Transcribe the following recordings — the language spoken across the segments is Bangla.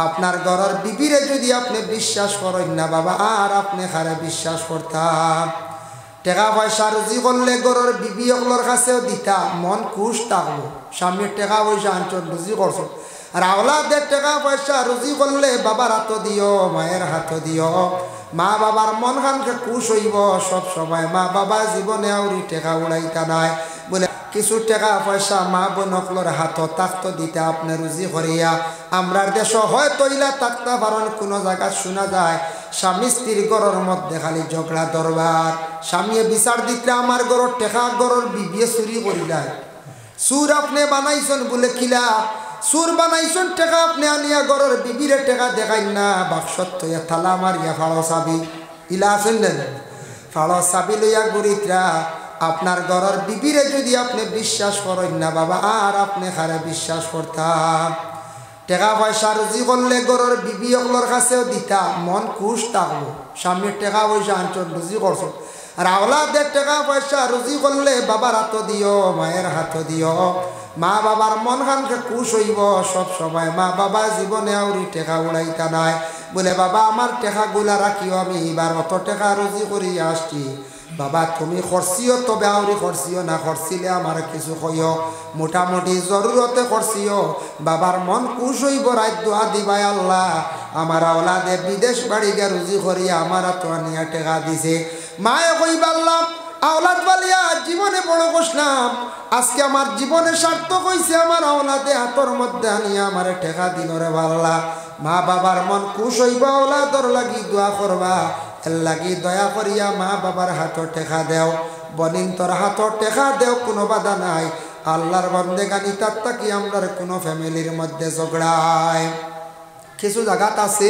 আপনার ঘরের বিবিরে যদি আপনি বিশ্বাস করেন না বাবা, আর আপনি খারে বিশ্বাস করতাম। টাকা পয়সা রুজি করলে ঘরের বিবি অগলোর কাছেও দিতা, মন খুশ থাকবো। স্বামীর টাকা পয়সা আনছন, রুজি করছো। আর আওলাদের টাকা পয়সা রুজি করলে বাবার হাত দিও, মায়ের হাত দিও। মা বাবার মন খানকে খুশ হইব সব সময়। মা বাবা জীবনে আউরি টাকা উড়াইতা নাই বলে কিছু টাকা পয়সা মা বোনকলোর হাত তাকতো দিতে আপনি রুজি করিয়া। আমরার দেশ হয়তো ইলা তাকতা পারেন, কোনো জায়গা শোনা যায় স্বামী স্ত্রীর ঘরের মধ্যে খালি ঝগড়া দরবার। স্বামী বিচার দিতে আমার ঘরের টেকা ঘরের বিবিয়ে চুরি করিলায়। সুর আপনি বানাইছেন বলে খিলা সুর বানাইছেন, টেকা আপনি আনিয়া ঘরের বিবিরে টেকা দেখাই না, বাক্সত থইয়া থালা মারিয়া ফাড়ো চাবি ইলা আছেন না, ফাড়ো চাবি লইয়া গরিতরা আপনার ঘরের বিবিরে যদি আপনি বিশ্বাস করেন না বাবা, আর আপনি খারে বিশ্বাস করতাম। টাকা পয়সা রুজি করলে ঘরের বিবি অগলোর কাছেও দিতা, মন খুশ থাকবো। স্বামীর টাকা পয়সা আনছন, রুজি করছো। আর আওলাদের টাকা পয়সা রুজি করলে বাবার হাত দিও, মায়ের হাত দিও। মা বাবার মন খানকে খুশ হইব সব সময়। মা বাবা জীবনে আউরি টাকা উড়াইতা নাই বলে বাবা আমার টাকাগুলা রাখিও, আমি এবার অত টাকা রুজি করিয়া আসছি। বাবা তুমি খরচিও, তবে আউরি খরচিও না, খরচিলে আমার কিছু কইও, মোটামুটি জরুরতে খরচিও। বাবার মন খুশ হইব, রাত দোয়া দিবাই আল্লাহ আমার আওলাদে বিদেশ বাড়ি গিয়া রুজি করিয়া আমার তো আনিয়া টেকা দিছে। মায়ে কইবা আল্লাহ আওলাদ বালিয়া জীবনে বড় কষলাম, আজকে আমার জীবনে সার্থক হইছে, আমার আওলাদে হাতর মধ্যে আনিয়া আমার টেকা দিল রে আল্লাহ। মা বাবার মন খুশ হইবা, আওলাদর লাগি দোয়া করবা। এর লাগি দয়া করিয়া মা বাবার হাতর টেকা দেও, বনিন তোর হাতর টেকা দেও, কোনো বাধা নাই। আল্লাহর বন্দেগানি তার তাকি আমরার কোনো ফ্যামিলির মধ্যে ঝগড়ায়। কিছু জায়গাত আছে,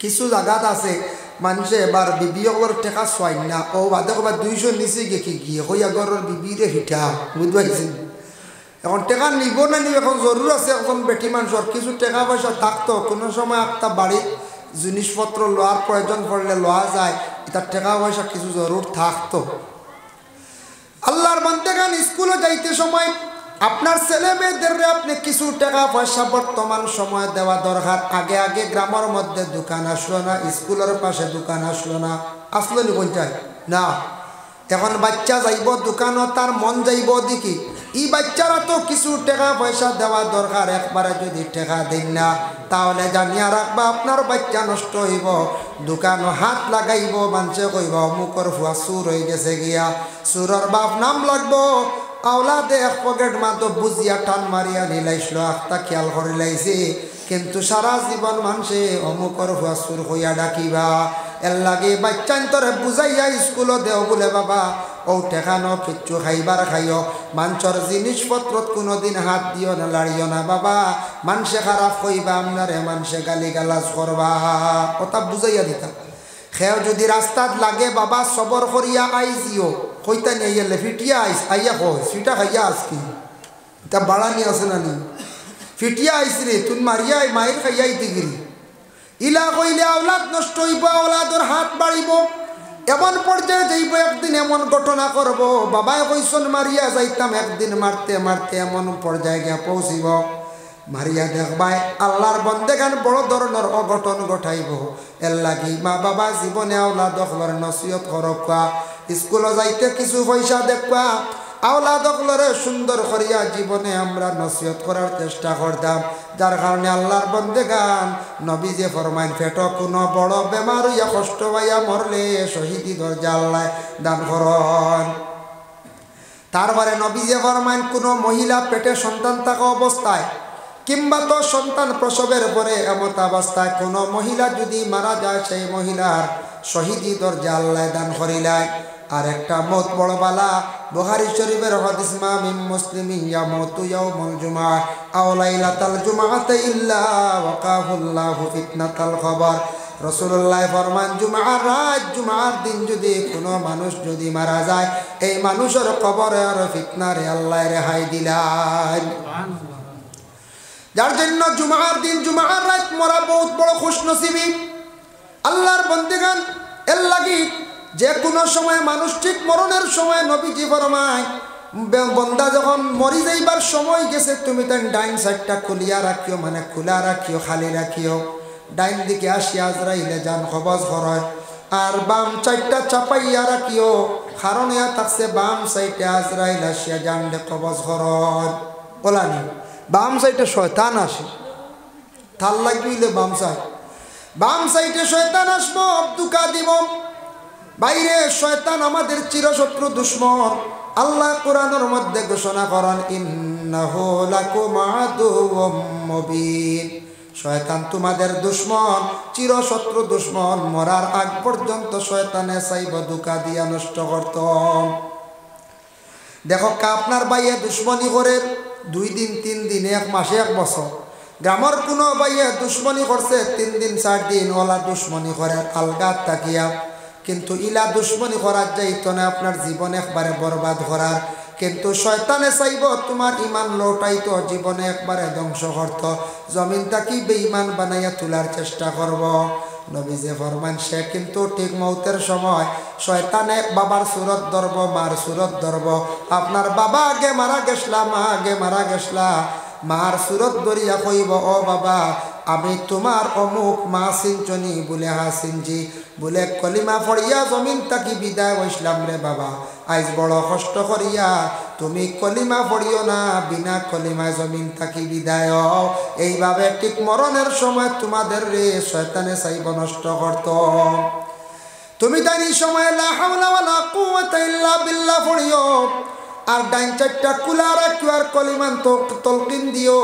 কিছু জায়গাত আছে মানুষে এবার বিবিয়র টেকা চোয়াই না, ও বাদে কবার 200 নিচে গিয়ে হইয়া ঘরের বিবিরে হিটা বুঝতে পারছেন। এখন টেকা নিব না নিব, এখন জরুর আছে। এখন বেটি মানুষের কিছু টাকা পয়সা থাকতো, কোনো সময় একটা বাড়ির জিনিসপত্র লওয়ার প্রয়োজন পড়লে লওয়া যায়, তার টাকা পয়সা কিছু জরুর থাকতো। আল্লাহর বান্দাগান স্কুলে যাইতে সময় আপনার ছেলে মেয়েদের আপনি কিছু টাকা পয়সা বর্তমান সময় দেওয়া দরকার। আগে আগে গ্রামের মধ্যে দোকান আসলো না, স্কুলের পাশে দোকান আসলো না, আসলো নি পঞ্চায়েত না। এখন বাচ্চা যাইব দোকানও, তার মন যাইব দেখি এই বাচ্চারা তো কিছু টাকা পয়সা দেওয়া দরকার। একবারে যদি টাকা দেন না তাহলে জানিয়া রাখবা আপনার বাচ্চা নষ্ট হইব, দোকানও হাত লাগাইব, মানুষে কইব মুখর ফুয়া চুর হয়ে গেছে গিয়া, চুরর বাপ নাম লাগবো। আওলাদে এক পকেট মাত্র বুঝিয়া টান মারিয়া নিলাইছিল, আখটা খেয়াল করে লাইছে, কিন্তু সারা জীবন মানুষে অমুকর ফুয়া চুর হইয়া ডাকিবা। এর লাগে বাচ্চান তোরে বুঝাইয়া স্কুলও দেও বলে বাবা ও টেকানো কিচ্ছু খাইবার খাইও, মানুষের জিনিসপত্র কোনোদিন হাত দিও না, লাড়িও না বাবা। মানুষে খারাপ হইবা আপনারে, মানুষে গালি গালাজ করবা, কথা বুঝাইয়া দিতা। খেও যদি রাস্তাত লাগে বাবা সবর করিয়া আইজিও, কইতা নিয়ে এলে ফিটিয়া আইস আইয়া কই সেটা খাইয়া আজকি তা বাড়ানি আছে না নি, ফিটিয়া আইস রে তুই মারিয়া মায়ের খাইয়া ইতে গিরি ইলা কইলে আওলাদ নষ্ট হইব, আওলাদর হাত বাড়িব, এমন পর্যায়ে যাইব একদিন এমন ঘটনা করব। বাবাই কইসন মারিয়া যাইতাম, একদিন মারতে মারতে এমন পর্যায়ে গিয়া পৌঁছিব মারিয়া দেখবাই আল্লাহর বন্দেগান বড় ধরনের অঘটন ঘটাইব। এর লাগি মা বাবা জীবনে আওলাদ অকলর নসিহত করবা, স্কুলে যাইতে কিছু পয়সা দেখবা, আওলাদ অকলরে সুন্দর করিয়া জীবনে আমরা নসিহত করার চেষ্টা করতাম। যার কারণে আল্লাহর বন্দেগান নবী যে ফরমাইন পেট কোনো বড় বেমার হইয়া কষ্ট পাইয়া মরলে শহীদি দরজা আল্লাহ দান করন। তারপরে নবী যে ফরমাইন কোনো মহিলা পেটে সন্তান থাকা অবস্থায় কিংবা তো সন্তান প্রসবের পরে এমত অবস্থায় কোনো মহিলা যদি মারা যায়, সেই মহিলার শহীদি দরজা আল্লাহ দান করিলায়। আর একটা মত বড় বালা, বুখারী শরীফের হাদিস, মা মিন মুসলিমিন ইয়ামুতু ইয়াউমুল জুমআ আও লাইলাতাল জুমআতি ইল্লা ওয়াকাহুল্লাহু ফিতনাতাল কবর। রাসূলুল্লাহ ফরমান জুমআর রাত, জুমআর দিন যদি কোনো মানুষ যদি মারা যায়, এই মানুষের কবরের ফিতনারে আল্লাহ রেহাই দিলেন। যার জন্য জুমআর দিন জুমআর রাত মরা বহুত বড় খুশনসিবি আল্লাহর বন্দেগান। এর লাগি যে কোনো সময় মানুষ ঠিক মরণের সময় নবীজি ফরমায় বন্দা যখন মরি যাইবার সময় গেছে তুমি তাই ডাইন সাইডটা খুলিয়া রাখিও, মানে খোলা রাখিও, খালি রাখিও। ডাইন দিকে আসিয়া আজরাইলে যান কবজ করয়, আর বাম সাইডটা চাপাইয়া রাখিও, কারণ ইয়া থাকছে বাম সাইডে আজরাইল আসিয়া জানলে কবজ করয়। বলানি বাম সাইডে শয়তান আসে, থাল লাগবিলে বাম সাইডে শয়তান আসবো, দুকা দিব। বাইরে শয়তান আমাদের চিরশত্রু দুশ্মন। আল্লাহ কোরআনের মধ্যে ঘোষণা করেন, ইন্নাহু লাকুম আদুউম মুবিন, শয়তান তোমাদের দুশ্মন, চিরশত্রু দুশ্মন। মরার আগ পর্যন্ত শয়তানে চাইব দুকা দিয়া নষ্ট করত। দেখো আপনার বাইয়ে দুশ্মনী করে 2 দিন 3 দিন 1 মাসে 1 বছর। গ্রামের কোনো বাইয়ে দুশ্মনী করছে 3 দিন 4 দিন, ওলা দুশ্মনী করে আলগা তাকিয়া, কিন্তু ইলা দুশ্মনী করার যাইতো না আপনার জীবন একবারে বরবাদ করার। কিন্তু শয়তানে চাইব তোমার ইমান লৌটাইতো, জীবনে একবারে ধ্বংস করত, জমিনটা কি বেঈমান বানাইয়া তোলার চেষ্টা করব। নবী যে ফরমান, সে কিন্তু ঠিক মৌতের সময় শয়তানে বাবার সুরত ধরব, মার সুরত ধরব। আপনার বাবা আগে মারা গেছলা, মা আগে মারা গেছলা, মার সুরত ধরিয়া কইব, ও বাবা আমি তোমার অমুক মা সিনচনি, বলে হা সিনজি, বলে কলিমা ফড়িয়া জমিন তাকি বিদায় হইসলাম রে বাবা, আজ বড় কষ্ট করিয়া তুমি কলিমা পড়িও না, বিনা কলিমায় জমিন তাকি বিদায়। এইভাবে ঠিক মরণের সময় তোমাদের রে শয়তানে চাইব নষ্ট করত। তুমি তাই এই সময় লা হাওলা ওয়ালা কুওয়াতা ইল্লা বিল্লাহ পড়িও, আর ডাইন চারটা কুলা রাখিও, আর কলিমান তলকিন দিও।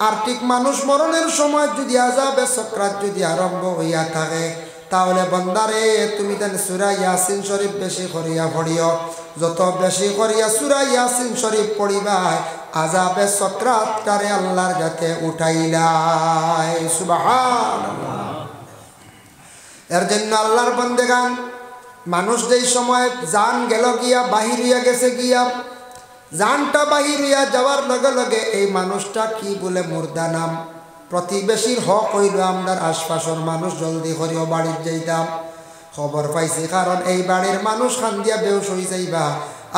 আর ঠিক মানুষ মরণের সময় যদি আযাবে সাকরাত যদি আরম্ভ হইয়া থাকে, তাহলে বন্দারে তুমি তেন সূরা ইয়াসিন শরীফ বেশি করিয়া পড়িও। যত বেশি করিয়া সূরা ইয়াসিন শরীফ পড়িবা, আযাবে সাকরাত তারে আল্লাহর যাতে উঠাইলাই। সুবহানাল্লাহ। এর জন্য আল্লাহর বান্দেগান, মানুষ যেই সময় জান গেল গিয়া, বাহির হইয়া গেছে গিয়া, জানটা বাহির হইয়া যাওয়ার লগে লগে এই মানুষটা কি বলে মুর্দা নাম। প্রতিবেশীর হক হইল আমরা আশপাশের মানুষ জলদি করিও বাড়ির যাইতাম, খবর পাইছি, কারণ এই বাড়ির মানুষ খান দিয়া বেউস হয়ে যাইবা,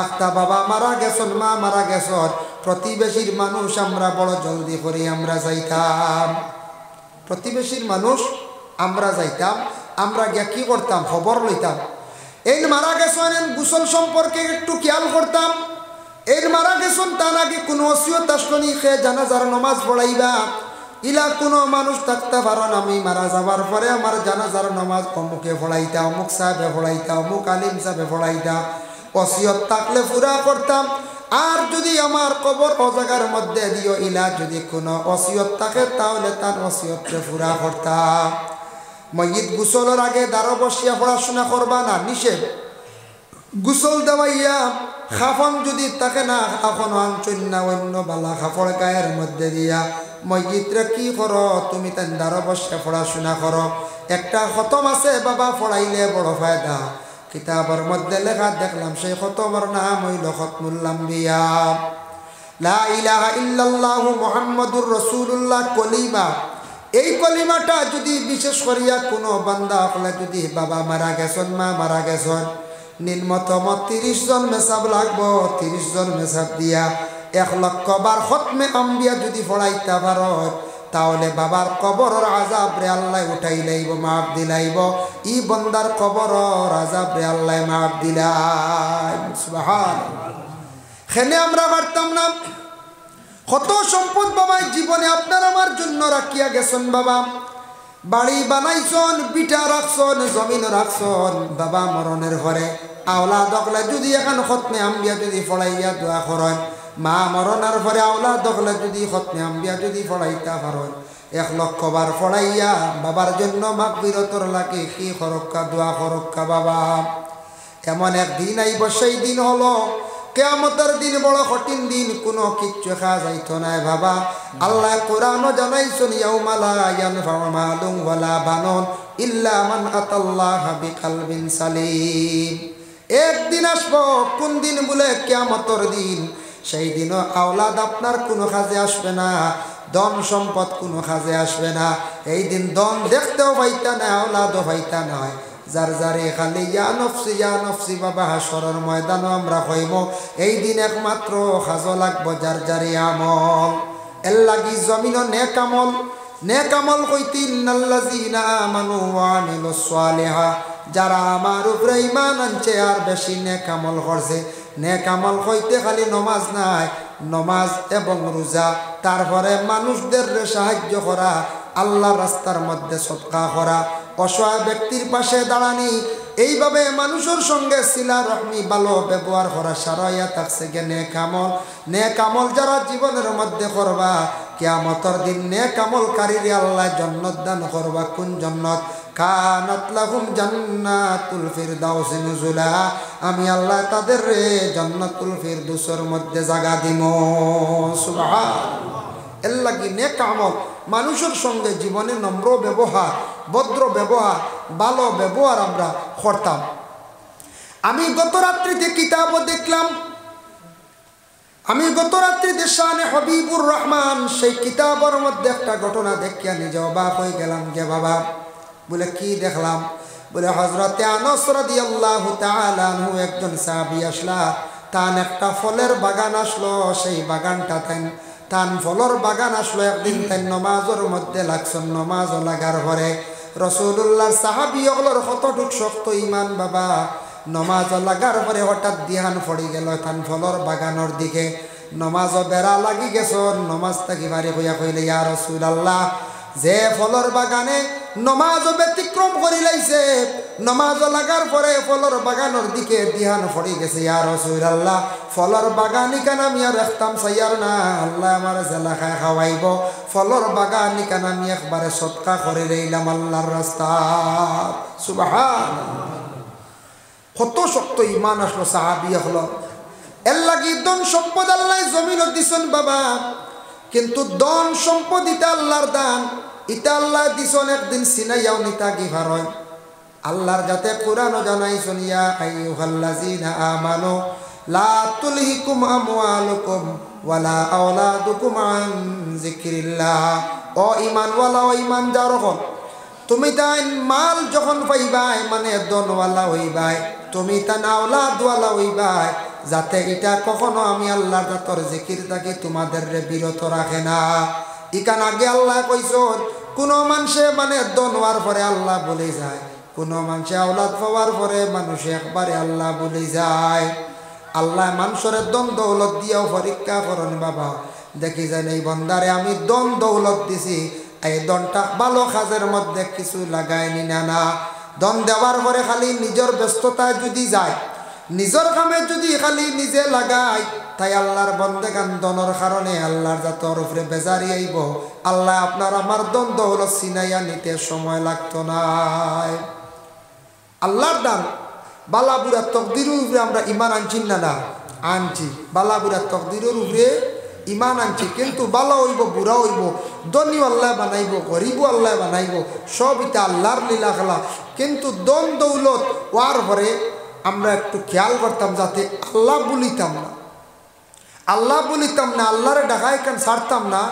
আখতা বাবা মারা গেছন, মা মারা গেছন, প্রতিবেশীর মানুষ আমরা বড় জলদি করি আমরা যাইতাম। প্রতিবেশীর মানুষ আমরা যাইতাম, আমরা গিয়া কি করতাম, খবর লইতাম। এই মারা গেছন, গোসল সম্পর্কে একটু খেয়াল করতাম। এই মারা গেছন তার আগে কোনো ওসিয়ত আসলনি, খেয়ে জানাজার নামাজ পড়াইবা। ইলা কোনো মানুষ থাকতে পারেন, আমি মারা যাবার পরে আমার জানাজার নামাজ অমুকে পড়াইতা, অমুক সাহেবে পড়াইতা, অমুক আলিম সাহেবে পড়াইতা। ওসিয়ত থাকলে পুরা করতাম। আর যদি আমার কবর ও জায়গার মধ্যে দিও, ইলা যদি কোনো ওসিয়ত থাকে তাহলে তার ওসিয়তকে পুরা করতাম। মসজিদ গোসলের আগে দাঁড়ো বসিয়া পড়াশোনা করবা না, নিষেধ। গোসল দেওয়াইয়া খাফন যদি থাকে না, এখন আনছুন না, অন্য বালা খাফড় গায়ের মধ্যে দিয়া মসজিদরে কি করো, তুমি তাই দাঁড়ো বসিয়া পড়াশোনা করো। একটা খতম আছে বাবা, পড়াইলে বড় ফায়দা। কিতাবের মধ্যে লেখা দেখলাম, সেই খতমের নাম হইল খতমুল আম্বিয়া, লা ইলাহা ইল্লাল্লাহু মুহাম্মাদুর রাসূলুল্লাহ কলিমা। এই কলিমাটা যদি বিশেষ করিয়া কোনো বান্দা হলে, যদি বাবা মারা গেছন, মা মারা গেছন, নিম্নতম 30 জন মেসাব লাগবো। 30 জন মেসাব দিয়া 1 লক্ষ বার খতমে আম্বিয়া যদি পড়াইতে পারো, তাহলে বাবার কবরের আযাব রে আল্লাহ উঠাই লাইব, মাফ দিলাইব। ই বন্দার কবরের আযাব রে আল্লাহ মাফ দিলাই। সুবহানাল্লাহ। খেলে আমরা পারতাম না। কত সম্পদ বাবা জীবনে আপনার আমার জন্য রাখিয়া গেছেন বাবা। বাড়ি বানাইছন, বিটা রাখছন, জমিন রাখছন। বাবা মরণের ঘরে আওলাদ হলে যদি এখন খতমে আম্বিয়া যদি পড়াইয়া দোয়া করেন, মা মরণের ঘরে আওলাদ হলে যদি খতমে আম্বিয়া যদি পড়াইতা পারেন, 1 লক্ষ বার পড়াইয়া বাবার জন্য মাগফিরাতর লাগে কি খরক্কা দোয়া খরক্কা বাবা। এমন একদিন আইব, সেই দিন হলো কিয়ামতের দিন, বড় কঠিন দিন, কোনো কিচ্ছু খাওয়া যাইতো না বাবা। আল্লাহ কোরআনও জানাইছেন, ইয়াউমা লা ইয়ানফাউ মালুন ওয়ালা বানুন ইল্লা মান আতাল্লাহা বিকলবিন সালিম। একদিন আসবো, কোন দিন বলে কিয়ামতের দিন। সেই দিনও আওলাদ আপনার কোনো কাজে আসবে না, ধন সম্পদ কোনো কাজে আসবে না। এই দিন ধন দেখতেও পাইতা না, আওলাদও পাইতা নয়। যার যারে খালি ইয়া নফসি বাবা হাসরের ময়দানও আমরা হইব এই দিন একমাত্র খাজো লাগবো যার যারে আমল এর লাগি জমিন নেক আমল কইতে ইন্নাল্লাযীনা আমানু ওয়া আমিলুস সালিহা যারা আমার উপরে ঈমান আনছে আর বেশি নেক আমল করছে নেক আমল কইতে খালি নামাজ নাই নামাজ এবং রোজা তারপরে মানুষদের সাহায্য করা আল্লাহর রাস্তার মধ্যে সদকা করা অসহায় ব্যক্তির পাশে দাঁড়ানি এইভাবে মানুষের সঙ্গে সিলা রহমি ভালো ব্যবহার করা সারাইয়া থাকছে গে নেক আমল যারা জীবনের মধ্যে করবা কিয়ামতের দিন নেক আমলকারীরে আল্লাহ জান্নাত দান করবা কোন জান্নাত কানাত লাহুম জান্নাতুল ফিরদাউস নুজুলা আমি আল্লাহ তাদের জান্নাতুল ফিরদাউসের মধ্যে জায়গা দিব সুবহানাল্লাহ এর লাগি নেক আমল মানুষের সঙ্গে জীবনে নম্র ব্যবহার ভদ্র ব্যবহার ভালো ব্যবহার আমরা করতাম আমি গত রাত্রিতে কিতাবও দেখলাম শানে হবিবুর রহমান সেই কিতাবের মধ্যে একটা ঘটনা দেখিয়া নিজে অবাক হয়ে গেলাম যে বাবা বলে কি দেখলাম বলে হযরতে আনাস রাদিয়াল্লাহু তাআলা আনহু একজন সাহাবী আসলা তান একটা ফলের বাগান আসলো সেই বাগানটা তান ফলের বাগান আসলো একদিন তাই নমাজের মধ্যে লাগছেন নমাজ লাগার পরে রাসূলুল্লাহর সাহাবী ওগুলোর কতটুক শক্ত ঈমান বাবা নমাজ লাগার পরে হঠাৎ ধ্যান পড়ে গেল তান ফলের বাগানের দিকে নমাজ বেড়া লাগি গেছ নমাজ থাকি বাড়ি হইয়া কইলে ইয়া রাসূলুল্লাহ যে ফলের বাগানে নমাজ ব্যতিক্রম করি লাইছে নমাজ লাগার পরে ফলের বাগানের দিকে ধ্যান পড়ে গেছে ইয়া রাসূলুল্লাহ ফলের বাগানি কান আমি আর রাখতাম সাইয়ার না আল্লাহ আমার জেলা খায় খাওয়াইব ফলের বাগানি কান আমি একবারে সদকা করে রইলাম আল্লাহর রাস্তা সুবহানাল্লাহ কত শক্ত ঈমান আসলো সাহাবী হলো এর লাগি ধন সম্পদ আল্লাহ জমিন দিছেন বাবা কিন্তু ধন সম্পদ ইটা আল্লাহর দান ইটা আল্লাহ দিছেন একদিন সিনাইয়াও নিতা কি ভারয় আল্লাহর যাতে কোরআনও জানাইছেন ইয়া আইয়ুহাল্লাযীনা আমানু লা তুলহিকুম আমওয়ালুকুম ওয়ালা আওলাদুকুম আন যিকরিল্লাহ ও ঈমানওয়ালা ও ঈমানদার হন তুমি তাই মাল যখন পাইবাই মানে ধনওয়ালা হইবাই তুমি তান আওলাদওয়ালা হইবাই যাতে এটা কখনো আমি আল্লাহর জাতর জিকির থাকি তোমাদের বিরত রাখে না ইকান আগে আল্লাহ কইছেন কোন মানুষে মানে ধন হওয়ার পরে আল্লাহ বলে যায় কোন মানুষে আওলাদ পাওয়ার পরে মানুষ একবারে আল্লাহ বলে যায় আল্লাহ মানুষের ধন দৌলত দিয়েও পরীক্ষা করেন বাবা দেখি যান এই বন্দারে আমি ধন দৌলত দিছি এই ধনটা ভালো কাজের মধ্যে কিছু লাগায়নি না ধন দেওয়ার পরে খালি নিজের ব্যস্ততায় যদি যায় নিজের কামে যদি খালি নিজে লাগাই তাই আল্লাহর বন্দেগান দনের কারণে আল্লাহর জাতর উপরে বেজারি আইব আল্লাহ আপনার আমার ধন দৌলত সিনাইয়া নিতে সময় লাগতো না আল্লাহর দান বালাবুরা তকদিরের উপরে আমরা ঈমান আনছি না আনছি বালাবুরা তকদিরের উপরে ঈমান আনছি কিন্তু ভালো হইব বুড়া হইব ধনী আল্লাহ বানাইব গরিব আল্লাহ বানাইব সব এটা আল্লাহর লীলা খেলা কিন্তু ধন দৌলত ওয়ার পরে আমরা একটু খেয়াল করতাম যাতে আল্লাহ বলিতাম না আল্লাহরে ডাকায় কেন ছাড়তাম না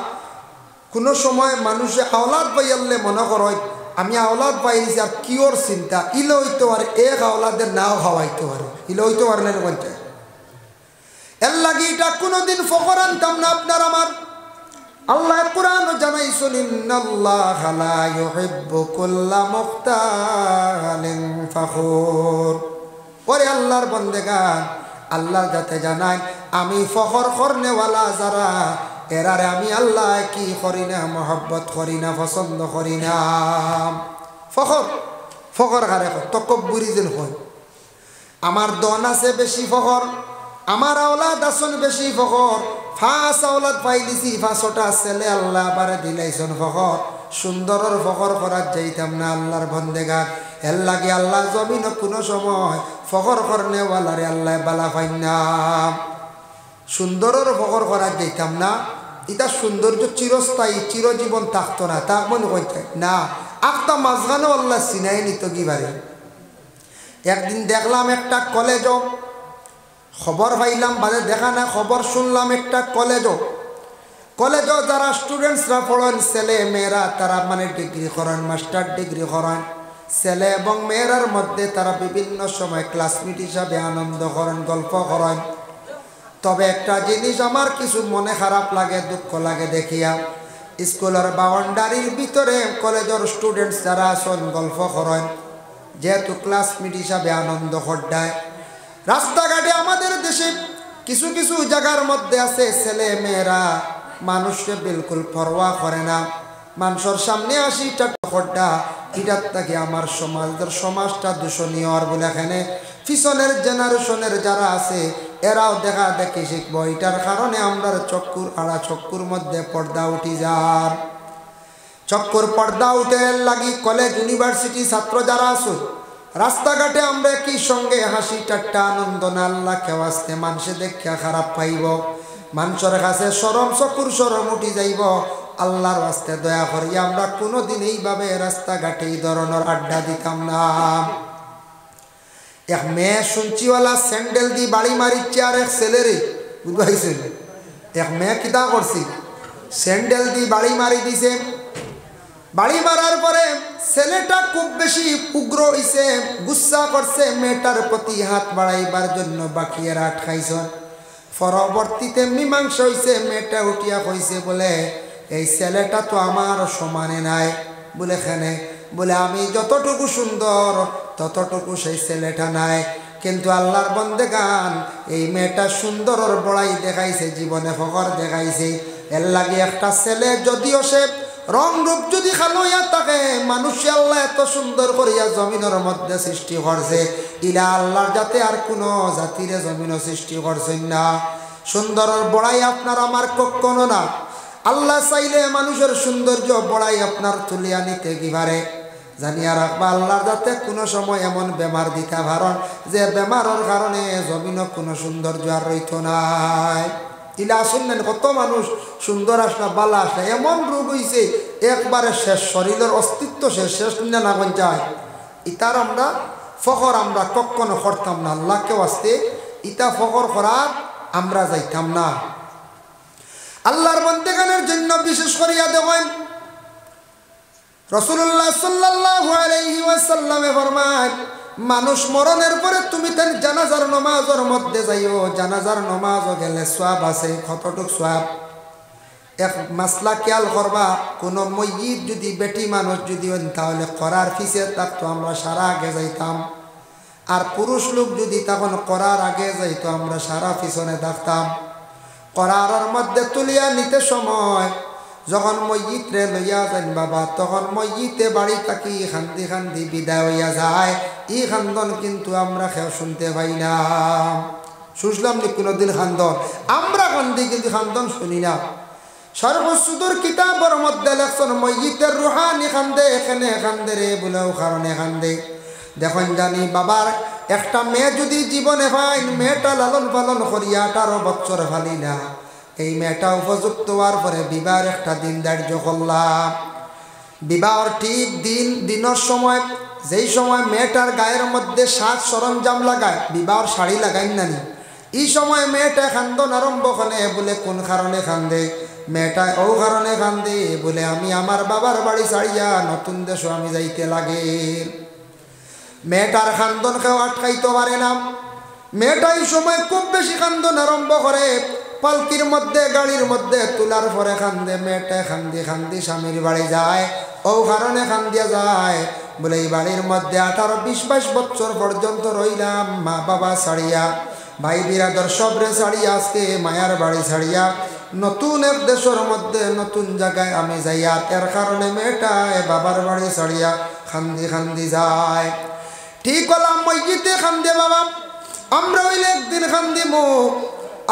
কোনো সময় মানুষে আওলাদ পাইয়ালে মনে করয় আমি আওলাদ পাইছি আর কিওর চিন্তা ইলে হইতে পারে এক আওলাদের নাও খাওয়াইতে পারে ইলে হইতে পারে না বলতে এর লাগে এটা কোনোদিন ফখর আনতাম না আপনার আমার আল্লাহ কুরআন জানাইছেন ইন্নাল্লাহা লা ইউহিব্বু কুল্লা মুখতালিন ফখুর ওরে আল্লাহর বন্দেগান আল্লাহর যাতে জানাই আমি ফখর করনেওয়ালা যারা এরারে আমি আল্লাহ কি করি না মহব্বত করি না পছন্দ করি না ফখর কারে তকব্বুরি যেন হয় আমার দন আছে বেশি ফখর আমার আওলাদ আসন বেশি ফখর ফাঁস আওলাদ পাইলিছি ফাঁসটা ছেলে আল্লাহ আবারে দিলাইছেন ফখর সুন্দরের ফখর করার যাইতাম না আল্লাহর বন্দেগান এর লাগে আল্লাহ জমিন কোনো সময় ফখর করনেওয়ালারে আল্লাহ বালা পাই না সুন্দরের ফখর করার যাইতাম না এটা সৌন্দর্য চিরস্থায়ী চিরজীবন থাকতো না তা মনে করতে না আখটা মাঝখানেও আল্লাহ সিনাই নিত কিবারে একদিন দেখলাম একটা কলেজও খবর পাইলাম বাজে দেখা না খবর শুনলাম একটা কলেজও যারা স্টুডেন্টসরা পড়েন ছেলে মেয়েরা তারা মানে ডিগ্রি করেন মাস্টার ডিগ্রি করেন ছেলে এবং মেয়েরার মধ্যে তারা বিভিন্ন সময় ক্লাসমেট হিসাবে আনন্দ করেন, গল্প করেন। তবে একটা জিনিস আমার কিছু মনে খারাপ লাগে, দুঃখ লাগে দেখিয়া, স্কুলের বাউন্ডারির ভিতরে কলেজের স্টুডেন্টস যারা আসেন গল্প করেন, যেহেতু ক্লাসমেট হিসাবে আনন্দ হড্ডায়। রাস্তাঘাটে আমাদের দেশে কিছু কিছু জায়গার মধ্যে আছে ছেলে মেয়েরা মানুষকে বিলকুল পরোয়া করে না, মানুষের সামনে আসি হড্ডা। এটার থেকে আমার সমাজটা দূষণীয়। আর বলে এখানে পিছনের জেনারেশনের যারা আছে এরাও দেখা দেখি শিখবো। এটার কারণে আমরা চক্ষুর মধ্যে পর্দা উঠি যার, চক্ষুর পর্দা উঠে লাগি কলেজ ইউনিভার্সিটি ছাত্র যারা আছো রাস্তাঘাটে আমরা কি সঙ্গে হাসি ঠাট্টা আনন্দ না, আল্লাহ কেউ আসতে মানুষে দেখা খারাপ পাইব, মানুষের কাছে সরম চক্ষুর সরম উঠি যাইব। আল্লাহর রাস্তে দয়া করি আমরা কোনোদিন এইভাবে রাস্তাঘাটে এই ধরনের আড্ডা দিতাম না। এক মেয়ে শুনছিওয়ালা স্যান্ডেল দিয়ে বাড়ি মারিচ্ছে আর এক ছেলেরে, বুঝবাইছেন? এক মেয়ে কিতা করছি, স্যান্ডেল দিয়ে বাড়ি মারি দিছে। বাড়ি মারার পরে ছেলেটা খুব বেশি উগ্র হইছে, গুসা করছে, মেয়েটার প্রতি হাত বাড়াইবার জন্য বাকিয়ে রাত খাইছ। পরবর্তীতে মীমাংসা হইছে, মেয়েটা উঠিয়া কইছে বলে এই ছেলেটা তো আমার সমানে নাই। বলে খেনে বলে আমি যতটুকু সুন্দর ততটুকু সেই ছেলেটা নাই, কিন্তু আল্লাহর বন্দেগান এই মেয়েটা সুন্দরর বড়াই দেখাইছে, জীবনে ফখর দেখাইছে। এর লাগে একটা ছেলে যদিও সে রং রূপ যদি খালো ইয়া থাকে, মানুষ আল্লাহ এত সুন্দর করিয়া জমিনের মধ্যে সৃষ্টি করছে, ইলা আল্লাহর যাতে আর কোনো জাতিরে জমিনও সৃষ্টি করছেন না। সুন্দরের বড়াই আপনার আমার কখনো না। আল্লাহ চাইলে মানুষের সৌন্দর্য বড়াই আপনার তুলিয়া নিতে কি পারে। জানিয়া রাখবা আল্লাহর যাতে কোনো সময় এমন বেমার দিতে পারেন যে বেমারের কারণে জমিনও কোনো সৌন্দর্য আর রইত নাই। ইলা শুনলেন কত মানুষ সুন্দর আসলা বালা আসলা এমন রোগ হয়েছে একবারে শেষ, শরীরের অস্তিত্ব শেষ না না যায়। ইতার আমরা ফখর আমরা কখনো করতাম না, আল্লাহকে আসতে ইতা ফখর করার আমরা যাইতাম না। আল্লাহর বন্দেগানের জন্য বিশেষ করিয়া দেখেন রাসূলুল্লাহ সাল্লাল্লাহু আলাইহি ওয়াসাল্লামে ফরমান, মানুষ মরণের পরে তুমি তার জানাজার নামাজের মধ্যে যাইও, জানাজার নামাজও গেলে সওয়াব আছে। কতটুক সওয়াব? এক মাসলা খেয়াল করবা, কোনো ময়্যিত যদি বেটি মানুষ যদি হন তাহলে করার পিছে থাকতো আমরা সারা আগে যাইতাম, আর পুরুষ লোক যদি তখন করার আগে যাইতো আমরা সারা পিছনে থাকতাম। করার মধ্যে তুলিয়া নিতে সময় যখন ময়্যিতরে লইয়া যান বাবা, তখন ময়্যিতে বাড়ি থাকি খান্দি খান্দি বিদায় হইয়া যায়। ই খান্দন কিন্তু আমরা কেউ শুনতে পাই না। শুনলাম নি কোনোদিন খান্দন? আমরা খান্দি কিন্তু খান্দন শুনি না। সর্বসুদূর কিতাবের মধ্যে লেখছেন ময়্যিতের রুহানি খান্দে, এখানে খান্দে রে বলেও কারণে খান্দে। দেখুন জানি বাবার একটা মেয়ে যদি জীবনে পাই, মেয়েটা লালন পালন করিয়া 18 বছর ফালি না, এই মেয়েটা উপযুক্ত হওয়ার পরে বিবাহের একটা দিন ধার্য করলাম। বিবাহর ঠিক দিনের সময়, যেই সময় মেয়েটার গায়ের মধ্যে সাজ সরঞ্জাম লাগায়, বিবাহর শাড়ি লাগাই নানি, এই সময় মেয়েটা খান্দন আরম্ভ করে। বলে কোন কারণে খান্দে? মেয়েটা ও কারণে খান্দে বলে আমি আমার বাবার বাড়ি ছাড়িয়া নতুন দেশে আমি যাইতে লাগে। মেয়েটার খান্দন কেউ আটকাইতে পারে না। মেয়েটা এই সময় খুব বেশি খান্দন আরম্ভ করে, পালকির মধ্যে গাড়ির মধ্যে তোলার পরে খান্দে। মেয়েটা খান্দি খান্দি স্বামীর বাড়ি যায়, ও কারণে খান্দিয়া যায় বলে এই বাড়ির মধ্যে 18-20-22 বছর পর্যন্ত রইলাম মা বাবা ছাড়িয়া, ভাই বিরাদর সবরে ছাড়িয়া, আজকে মায়ার বাড়ি ছাড়িয়া নতুন এক দেশের মধ্যে নতুন জায়গায় আমি যাইয়া, এর কারণে মেয়েটা বাবার বাড়ি ছাড়িয়া খান্দি খান্দি যায়। ঠিক হলাম মসজিদে খান্দে বাবা, আমরা হইলে একদিন খান্দিমু।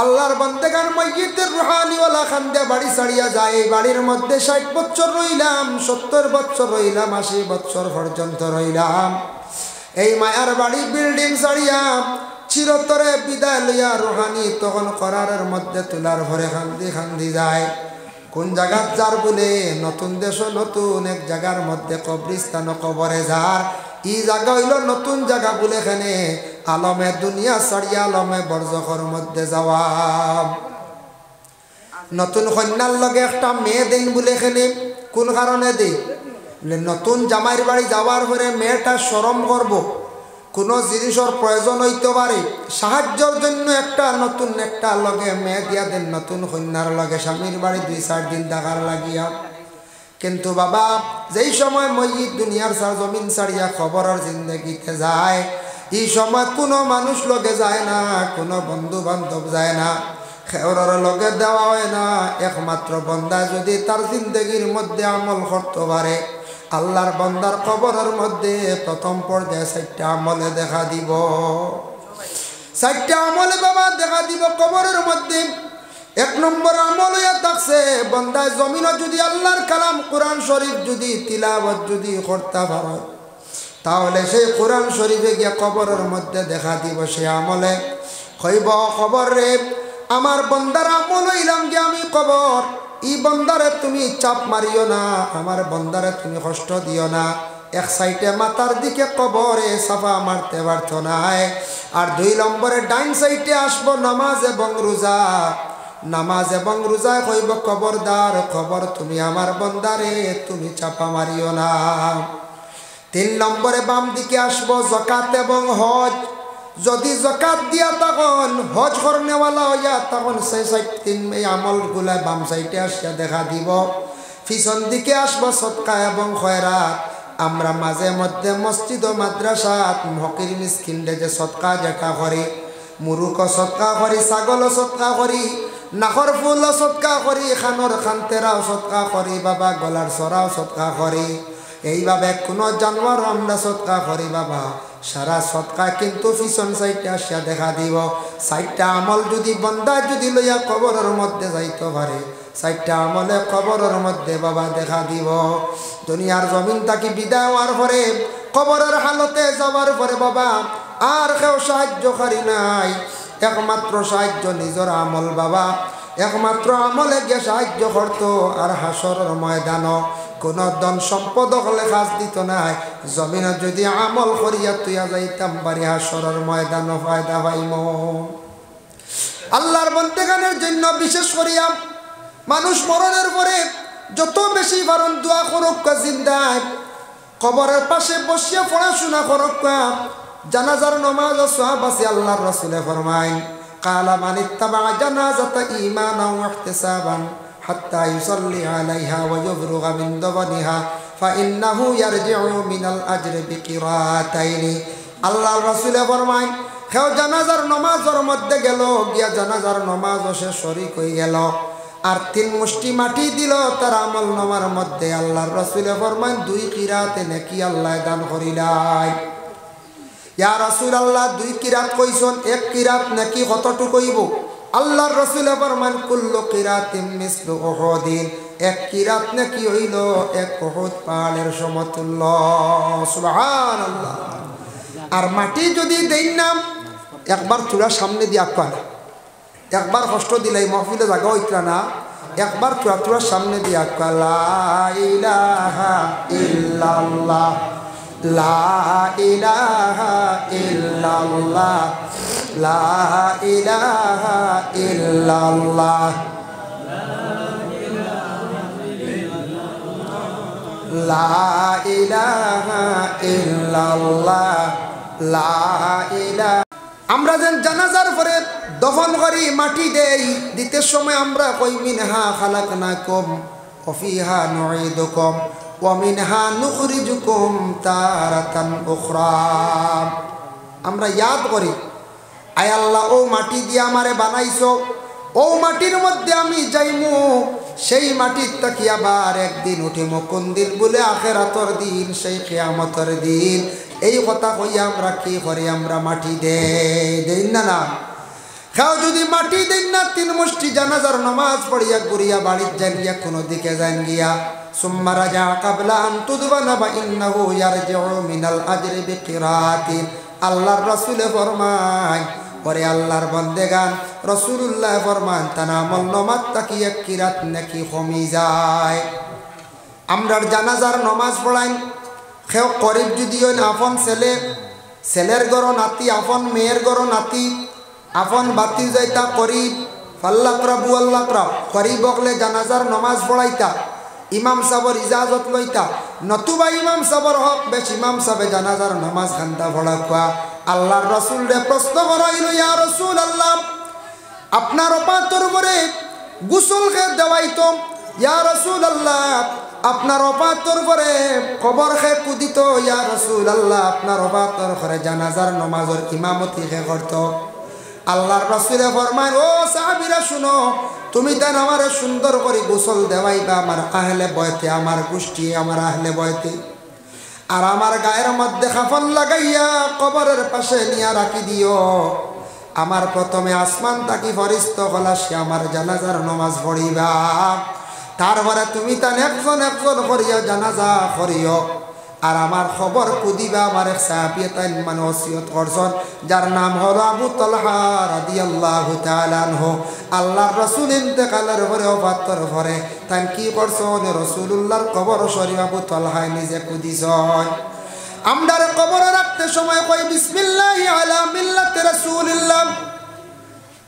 আল্লাহর বান্দেগান মসজিদের রুহানিওয়ালা খান্দে বাড়ি ছাড়িয়া যায়। এই বাড়ির মধ্যে 60 বছর রইলাম, 70 বছর রইলাম, 80 বছর পর্যন্ত রইলাম। এই মায়ার বাড়ি বিল্ডিং ছাড়িয়া চিরতরে বিদায় লইয়া রুহানি তখন করারের মধ্যে তোলার ভরে খান্দি খান্দি যায়। কোন জায়গার যার বলে নতুন দেশ, নতুন এক জায়গার মধ্যে কবরিস্তান কবরে যার, ই জায়গা হইল নতুন জায়গা বলে এখানে আলমে দুনিয়া ছাড়িয়া আলমে বরজখর মধ্যে যাওয়া। নতুন কন্যার লগে একটা মেয়ে দেন বলে এখানে কোন কারণে দেই? নতুন জামাইর বাড়ি যাওয়ার পরে মেয়েটা শরম করব, কোনো জিনিসের প্রয়োজন হইতে পারে, সাহায্যের জন্য একটা নতুন একটা লগে মেয়ে দিয়া দেন, নতুন কন্যার লগে স্বামীর বাড়ি 2-4 দিন থাকার লাগিয়া। কিন্তু বাবা যেই সময় মসজিদ দুনিয়ার সার জমিন ছাড়িয়া খবরের জিন্দগিতে যায়, এই সময় কোনো মানুষ লগে যায় না, কোনো বন্ধু বান্ধব যায় না, খেওরের লগে দেওয়া হয় না। একমাত্র বন্দা যদি তার জিন্দগির মধ্যে আমল করতে পারে, আল্লাহর বন্দার কবরের মধ্যে প্রথম পর্যায়ে 4টা আমলে দেখা দিব। 4টা আমলে বাবা দেখা দিব কবরের মধ্যে। 1 নম্বর আমল হইয়া থাকছে, বন্দায় জমিনে যদি আল্লাহর কালাম কোরআন শরীফ যদি তিলাওয়াত যদি করতে পারে, তাহলে সেই কোরআন শরীফে গিয়া কবরের মধ্যে দেখা দিব। সে আমলে কইব, খবর রে আমার বন্দার আমল হইলাম গিয়া আমি কবর, ই বন্দারে তুমি চাপ মারিও না, আমার বন্দারে তুমি কষ্ট দিও না। 1 সাইডে মাথার দিকে কবরে সাফা মারতে পারতো না। আর 2 নম্বরে ডাইন সাইডে আসবো নামাজ এবং রোজা, নামাজ এবং রোজা কইব খবরদার খবর তুমি আমার বন্দারে তুমি চাপা মারিও না। 3 নম্বরে বাম দিকে আসবো যাকাত এবং হজ, যদি যাকাত দিয়া তখন হজ করনেওয়ালা হইয়া তখন সেই 3 আমলগুলা বাম সাইডে আসিয়া দেখা দিব। পিছন দিকে আসবো সদকা এবং খয়রাত। আমরা মাঝে মধ্যে মসজিদ ও মাদ্রাসাত ফকির মিসকিনরে যে সদকা যেটা করি, মুরুক সদকা করি, ছাগল সদকা করি, নাখর ফুল সদকা করি, খানোর খান্তেরাও সদকা করি, বাবা গলার সরাও সদকা করি, এইভাবে কোনো জানোয়ার আমরা সদকা করি বাবা। সারা সদকা কিন্তু পিছন সাইডে আসিয়া দেখা দিব। 4টা আমল যদি বন্দা যদি লইয়া কবরের মধ্যে যাইতে পারে, 4টা আমলে কবরের মধ্যে বাবা দেখা দিব। দুনিয়ার জমিন থাকি বিদায় হওয়ার পরে কবরের হালতে যাওয়ার পরে বাবা আর কেউ সাহায্যকারী নাই, একমাত্র সাহায্য নিজের আমল বাবা। একমাত্র আমলে গিয়ে সাহায্য করতো। আর হাসরের ময়দান কোনো ধন সম্পদ হলে কাজ দিত নাই, জমিনে যদি আমল করিয়া তুইয়া যাইতাম বাড়ি হাসরের ময়দান ফায়দা পাইম। আল্লাহর বন্দেগানের জন্য বিশেষ করিয়া মানুষ মরণের পরে যত বেশি পারেন দোয়া করুক, জিন্দায় কবরের পাশে বসিয়া পড়াশোনা করুক, জানাজার নামাজ সওয়াব আছে। আল্লাহর রাসূলে ফরমায়, কালা মান ইত্তাবা জানাজাতা ঈমানান ওয়া ইহতিসাবান হাত্তা ইউসাল্লি আলাইহা ওয়া ইফরুগা মিন দাফনিহা ফাইন্নাহু ইয়ারজিউ মিনাল আজরি বিকিরাতাইনি। আল্লাহর রাসূলে ফরমায়, কেউ জানাজার নামাজের মধ্যে গেল, গিয়া জানাজার নামাজ সে শরীক হয়ে গেল, আর 3 মুষ্টি মাটি দিল তার আমল নামার মধ্যে, আল্লাহর রাসূলে ফরমায় 2 কিরাতে নেকি আল্লাহ দান করিলাই। ইয়া রাসূলুল্লাহ 2 কিরাত কইছন, 1 কিরাত নাকি কতটুকু হইব? আল্লাহর রাসূল ফরমান কুল্লু কিরাতিন মিসলু উহুদিন, 1 কিরাত নাকি হইল 1 উহুদ পাহাড়ের সমতুল্য। সুবহানাল্লাহ। আর মাটি যদি দেই না, একবার চূড়া সামনে দিয়া আঁকবা, একবার কষ্ট দিলাই মাহফিলে জায়গা হইতরা না, একবার চূড়ার সামনে দিয়া আঁকবা লা ইলাহা ইল্লাল্লাহ, লা ইলাহা ইল্লাল্লাহ, লা ইলাহা ইল্লাল্লাহ, লা ইলাহা ইল্লাল্লাহ, লা ইলাহা। আমরা যেন জানাজার পরে দফন করি, মাটি দেই, দিতে সময় আমরা কই মিনহা খালাকনাকুম ওয়া ফিহা নুঈদুকুম ওয়া মিনহা নুখরিজুকুম তারাতান উখরা। আমরা ইয়াদ করি, আয় আল্লাহ ও মাটি দিয়ে আমারে বানাইছো, ও মাটির মধ্যে আমি যাইমু, সেই মাটির তাকি আবার একদিন উঠিমু। কোন দিন বলে? আখিরাতের দিন, সেই কিয়ামতের দিন। এই কথা কইয়া আমরা কি করি? আমরা মাটি দেই না না। কেউ যদি মাটি দেন না, 3 মুষ্টি জানাজার নামাজ পড়িয়া ঘুরিয়া বাড়ির যান গিয়া কোনো দিকে যান গিয়া সুম্মা রাজা কাবলা আন তুদবানা বা ইন্নাহু ইয়ারজিউ মিনাল আজরি বিকিরাতিন। আল্লাহর রাসূলে ফরমায়, ওরে আল্লাহর বান্দেগান, রাসূলুল্লাহ ফরমান তার আমল নামাজ তাকি 1 কিরাত নাকি কমি যায়। আমরার জানাজার নামাজ পড়াই, কেউ করিব যদি ওই আপন ছেলে, ছেলের গড় নাতি, আপন মেয়ের গড় নাতি, আপন বাতি যাইতা করিব, ফাল্লাকরা বুয়াল্লাকরা করিব বকলে জানাজার নামাজ পড়াইতা, ইমাম সাহর ইজাজত লইতা, নতুবা ইমাম সাহেবের হক বেশ ইমাম সাহেবে জানাজার নামাজ খান্তা পড়া কোয়া আল্লাহর রসুল রে প্রশ্ন করাইল ইয়া রসুল আল্লাহ আপনার অপাতর করে গোসল খে দেওয়াইতো ইয়া রসুল আল্লাহ আপনার অপাতর করে কবর খে কুদিত ইয়া রসুল আল্লাহ আপনার অপাতর করে জানাজার নামাজের ইমামতি খে করত আল্লাহর রসুলে ফরমায় ও সাহাবীরা শুনো তুমি তাই আমার সুন্দর করে গোসল দেওয়াইবা আমার আহলে বয়তে আমার গোষ্ঠী আমার আহলে বয়তে আর আমার গায়ের মধ্যে কাফন লাগাইয়া কবরের পাশে নিয়া রাখি দিও আমার প্রথমে আসমান তাকি ফরিস্ত হলা সে আমার জানাজার নামাজ পড়িবা তারপরে তুমি তান একজন একজন করিয়া জানাজা করিও আর আমার খবর কুদিবা আমার এক সাহাবী তাই মানে ওসিয়ত করছেন যার নাম হলো আবু তালহা রাদিয়াল্লাহু তাআলা আনহু আল্লাহর রাসূল ইন্তেকালের পরে ওফাতের পরে তাই কি করছেন রাসূলুল্লাহর কবর শরীফ আবু তালহা নিজে কুদিছেন আমরার কবরে রাখতে সময় কই বিসমিল্লাহি আলা মিল্লাতি রাসূলিল্লাহ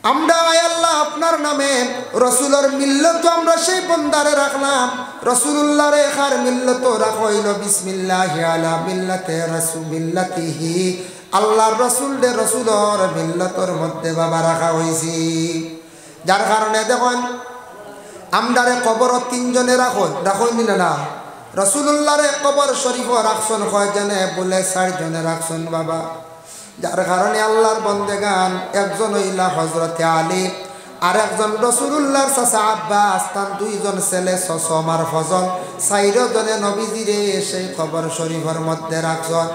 আমরা আয় আল্লাহ আপনার নামে রসুলের মিল্লত আমরা সেই বন্দারে রাখলাম রসুলুল্লাহ রেখার মিল্লত রাখইল বিসমিল্লাহি আলা মিল্লাতি রাসূলিল্লাহি আল্লাহর রসুল দে রসুলের মিল্লতর মধ্যে বাবা রাখা হয়েছি যার কারণে দেখুন আমরারে কবর তিনজনে রাখুন না রসুলুল্লাহ রে কবর শরীফ রাখছেন কয়জনে বলে 4 জনে রাখছেন বাবা যার কারণে আল্লাহর বন্দেগান একজন হইলা হযরতে আলী আর একজন রাসূলুল্লাহর চাচা আব্বাস তার 2 জন ছেলে সসমার ফজল 4 জনে নবীজিরে সেই কবর শরীফের মধ্যে রাখছেন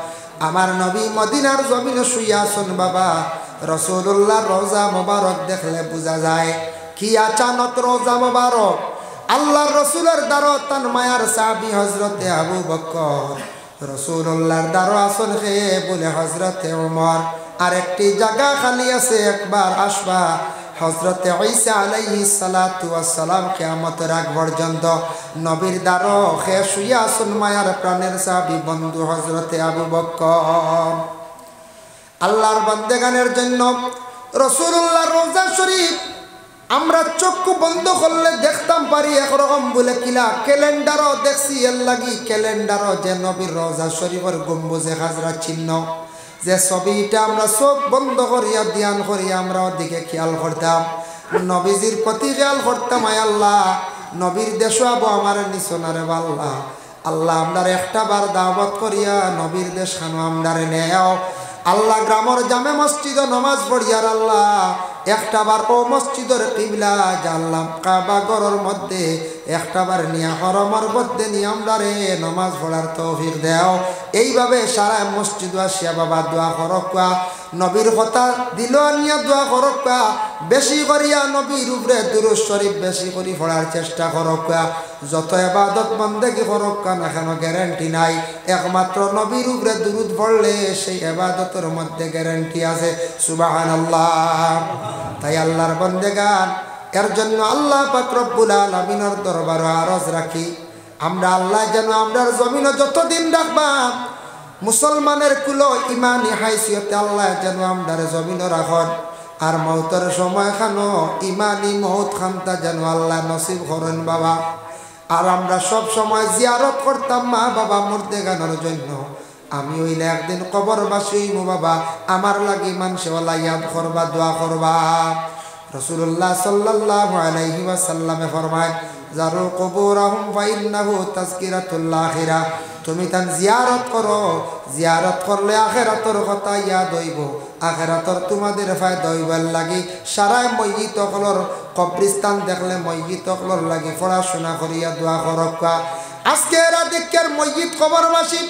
আমার নবী মদিনার জমিনে শুইয়া আছেন বাবা রাসূলুল্লাহর রওজা মোবারক দেখলে বোঝা যায় কি আচানক রওজা মোবারক আল্লাহর রসুলের দ্বারা তান মায়ার সাহাবী হযরতে আবু বকর রসুলুল্লাহর দ্বারা আসন খেয়ে বলে হযরতে ওমর আর একটি জায়গা খালি আছে একবার আসবা হযরতে ঈসা আলাইহিস সালাতু ওয়াস সালাম কিয়ামতের আগ পর্যন্ত নবীর দ্বারা খেয়ে শুইয়া আসন মায়ার প্রাণের সাহাবী বন্ধু হযরতে আবু বকর আল্লাহর বান্দেগানের জন্য রসুলুল্লাহর রওজা শরীফ আমরা চক্ষু বন্ধ করলে দেখতাম পারি একরকম বলে কিলা ক্যালেন্ডারও দেখছি এর লাগি ক্যালেন্ডারও যে নবীর রওজা শরীফের গম্বুজে হাজরা চিহ্ন যে ছবিটা আমরা চোখ বন্ধ করিয়া ধ্যান করিয়া আমরা ওদিকে খেয়াল করতাম নবীজির প্রতি খেয়াল করতাম আয় আল্লাহ নবীর দেশও আবো আমার নিচনারে আল্লাহ আল্লাহ আমরা একটা বার দাওয়াত করিয়া নবীর দেশ খানো আমদারে নেও আল্লাহ গ্রামের জামে মসজিদ নামাজ পড়িয়ার আল্লাহ একটা বার ও মসজিদের কিবলা জানলাম কাবা ঘরের মধ্যে একটা বার নিয়া হরমর মধ্যে নিয়ে আমরারে নামাজ পড়ার তৌফিক দেও এইভাবে সারা মসজিদ আসিয়া বাবা দোয়া করকা নবীর কথা দিল আনিয়া দোয়া করকা বেশি করিয়া নবীর উপরে দুরূদ শরীফ বেশি করে পড়ার চেষ্টা করকা যত ইবাদত বন্দেগী করকা না কেন গ্যারান্টি নাই একমাত্র নবীর উপরে দুরূদ পড়লে সেই ইবাদতের মধ্যে গ্যারান্টি আছে সুবহানাল্লাহ তাই আল্লাহর বন্দেগান এর জন্য আল্লাহ পাক রব্বুল আলামিনের দরবারে আরজ রাখি আমরা আল্লাহ যেন আমরার জমিনে যতদিন রাখবা মুসলমানের কুলো ইমানি হাইসিয়তে আল্লাহ যেন আমরার জমিনে রাখন আর মৌতের সময় খানো ইমানি মৌত খানটা যেন আল্লাহ নসিব করেন বাবা আর আমরা সব সময় জিয়ারত করতাম মা বাবা মুর্দেগানের জন্য আমি হইলে একদিন কবরবাসী হইব বাবা আমার লাগি মানুষওয়ালা ইয়াদ করবা দোয়া করবা রাসূলুল্লাহ সাল্লাল্লাহু আলাইহি ওয়াসাল্লামে ফরমায় জারু কুবুরহুম ফাইন্নাহু তাযকিরাতুল আখিরাহ তুমি তান জিয়ারত করো জিয়ারত করলে আখিরাতের কথা ইয়াদ হইব আখিরাতের তোমাদের ফায়দা হইবার লাগি সারা ময়িত হলর কবরস্থান দেখলে ময়িত হলর লাগি পড়াশোনা করিয়া দোয়া করবা আজকে এরা দেখের ময়িত কবরবাসী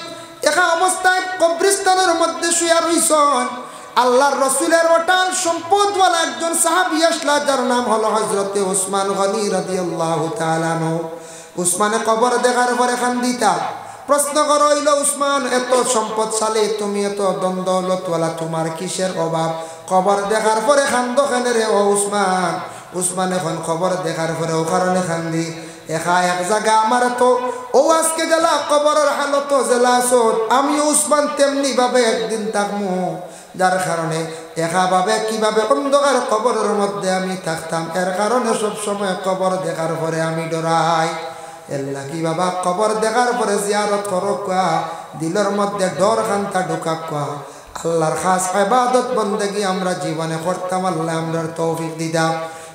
একা অবস্থায় কবরস্থানের মধ্যে শুয়া রইছেন আল্লাহর রসুলের ওটাল সম্পদওয়ালা একজন সাহাবী আসলা যার নাম হলো হযরতে উসমান গনি রাদিয়াল্লাহু তাআলা আনহু উসমানে কবর দেখার পরে কান্দিতা প্রশ্ন করা হইল উসমান এত সম্পদশালী তুমি এত দন্দৌলতওয়ালা তোমার কিসের অভাব কবর দেখার পরে কান্দো কেন রে ও উসমান উসমান এখন খবর দেখার পরে ও কারণে কান্দি একা এক জায়গা আমার তো ও আজকে জেলা কবরের হালত জেলা আসত আমি উসমান তেমনি ভাবে একদিন থাকমু যার কারণে একা ভাবে কিভাবে অন্ধকার কবরের মধ্যে আমি থাকতাম এর কারণে সব সময় কবর দেখার পরে আমি ডরাই এল্লা কি বাবা কবর দেখার পরে জিয়ারত করক দিলের মধ্যে ডর খান্তা ঢুকাক আল্লাহর খাস ইবাদত বন্দেগী আমরা জীবনে করতাম আল্লাহ আমরার তৌফিক দিদা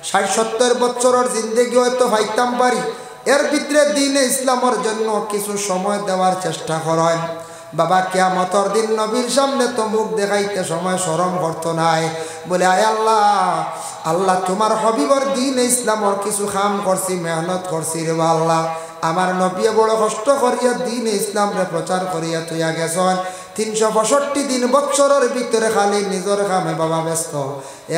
৬০-৭০ বছরের জিন্দেগি হয়তো পাইতাম পারি এর ভিতরে দ্বীনে ইসলামের জন্য কিছু সময় দেওয়ার চেষ্টা করেন বাবা কিয়ামতের দিন নবীর সামনে তো মুখ দেখাইতে সময় শরম করতো নাই বলে আয় আল্লাহ আল্লাহ তোমার হবিবর দ্বীনে ইসলামের কিছু কাম করছি মেহনত করছি রে আল্লাহ আমার নবী বড় কষ্ট করিয়া দ্বীনে ইসলাম রে প্রচার করিয়া তুইয়া গেছেন ৩৬৫ দিন বছরের ভিতরে খালি নিজের কামে বাবা ব্যস্ত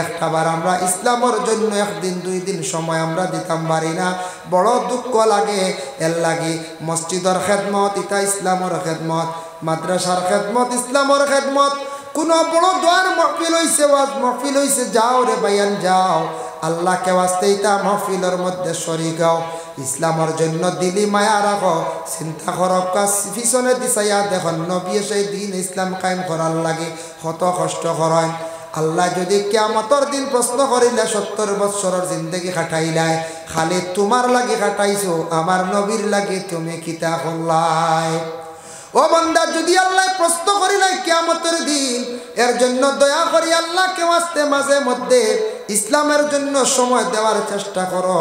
একটাবার আমরা ইসলামের জন্য একদিন ২ দিন সময় আমরা দিতাম পারি না বড় দুঃখ লাগে এর লাগে মসজিদের খেদমত ইতা ইসলামের খেদমত মাদ্রাসার খেদমত ইসলামের খেদমত কোনো বড় দোয়ার মহফিল হইছে ওয়াজ মহফিল হইছে যাও রে ভাইয়ান যাও আল্লাহকে ওয়াস্তে ইতা মহফিলের মধ্যে শরীক হও ইসলামের জন্য দিলি মায়া রাখো চিন্তা করো পিছনে দিছাইয়া দেখুন নবী সেই দিন ইসলাম কায়েম করার লাগে কত কষ্ট করেন আল্লাহ যদি কিয়ামতের দিন প্রশ্ন করিলে ৭০ বছরের জিন্দেগি খাটাইলাই খালি তোমার লাগি খাটাইছো আমার নবীর লাগি তুমি কিতা করলাই ও বান্দা যদি আল্লাহ প্রশ্ন করিলাই কিয়ামতের দিন এর জন্য দয়া করি আল্লাহকে ওয়াস্তে মাঝে মধ্যে ইসলামের জন্য সময় দেওয়ার চেষ্টা করো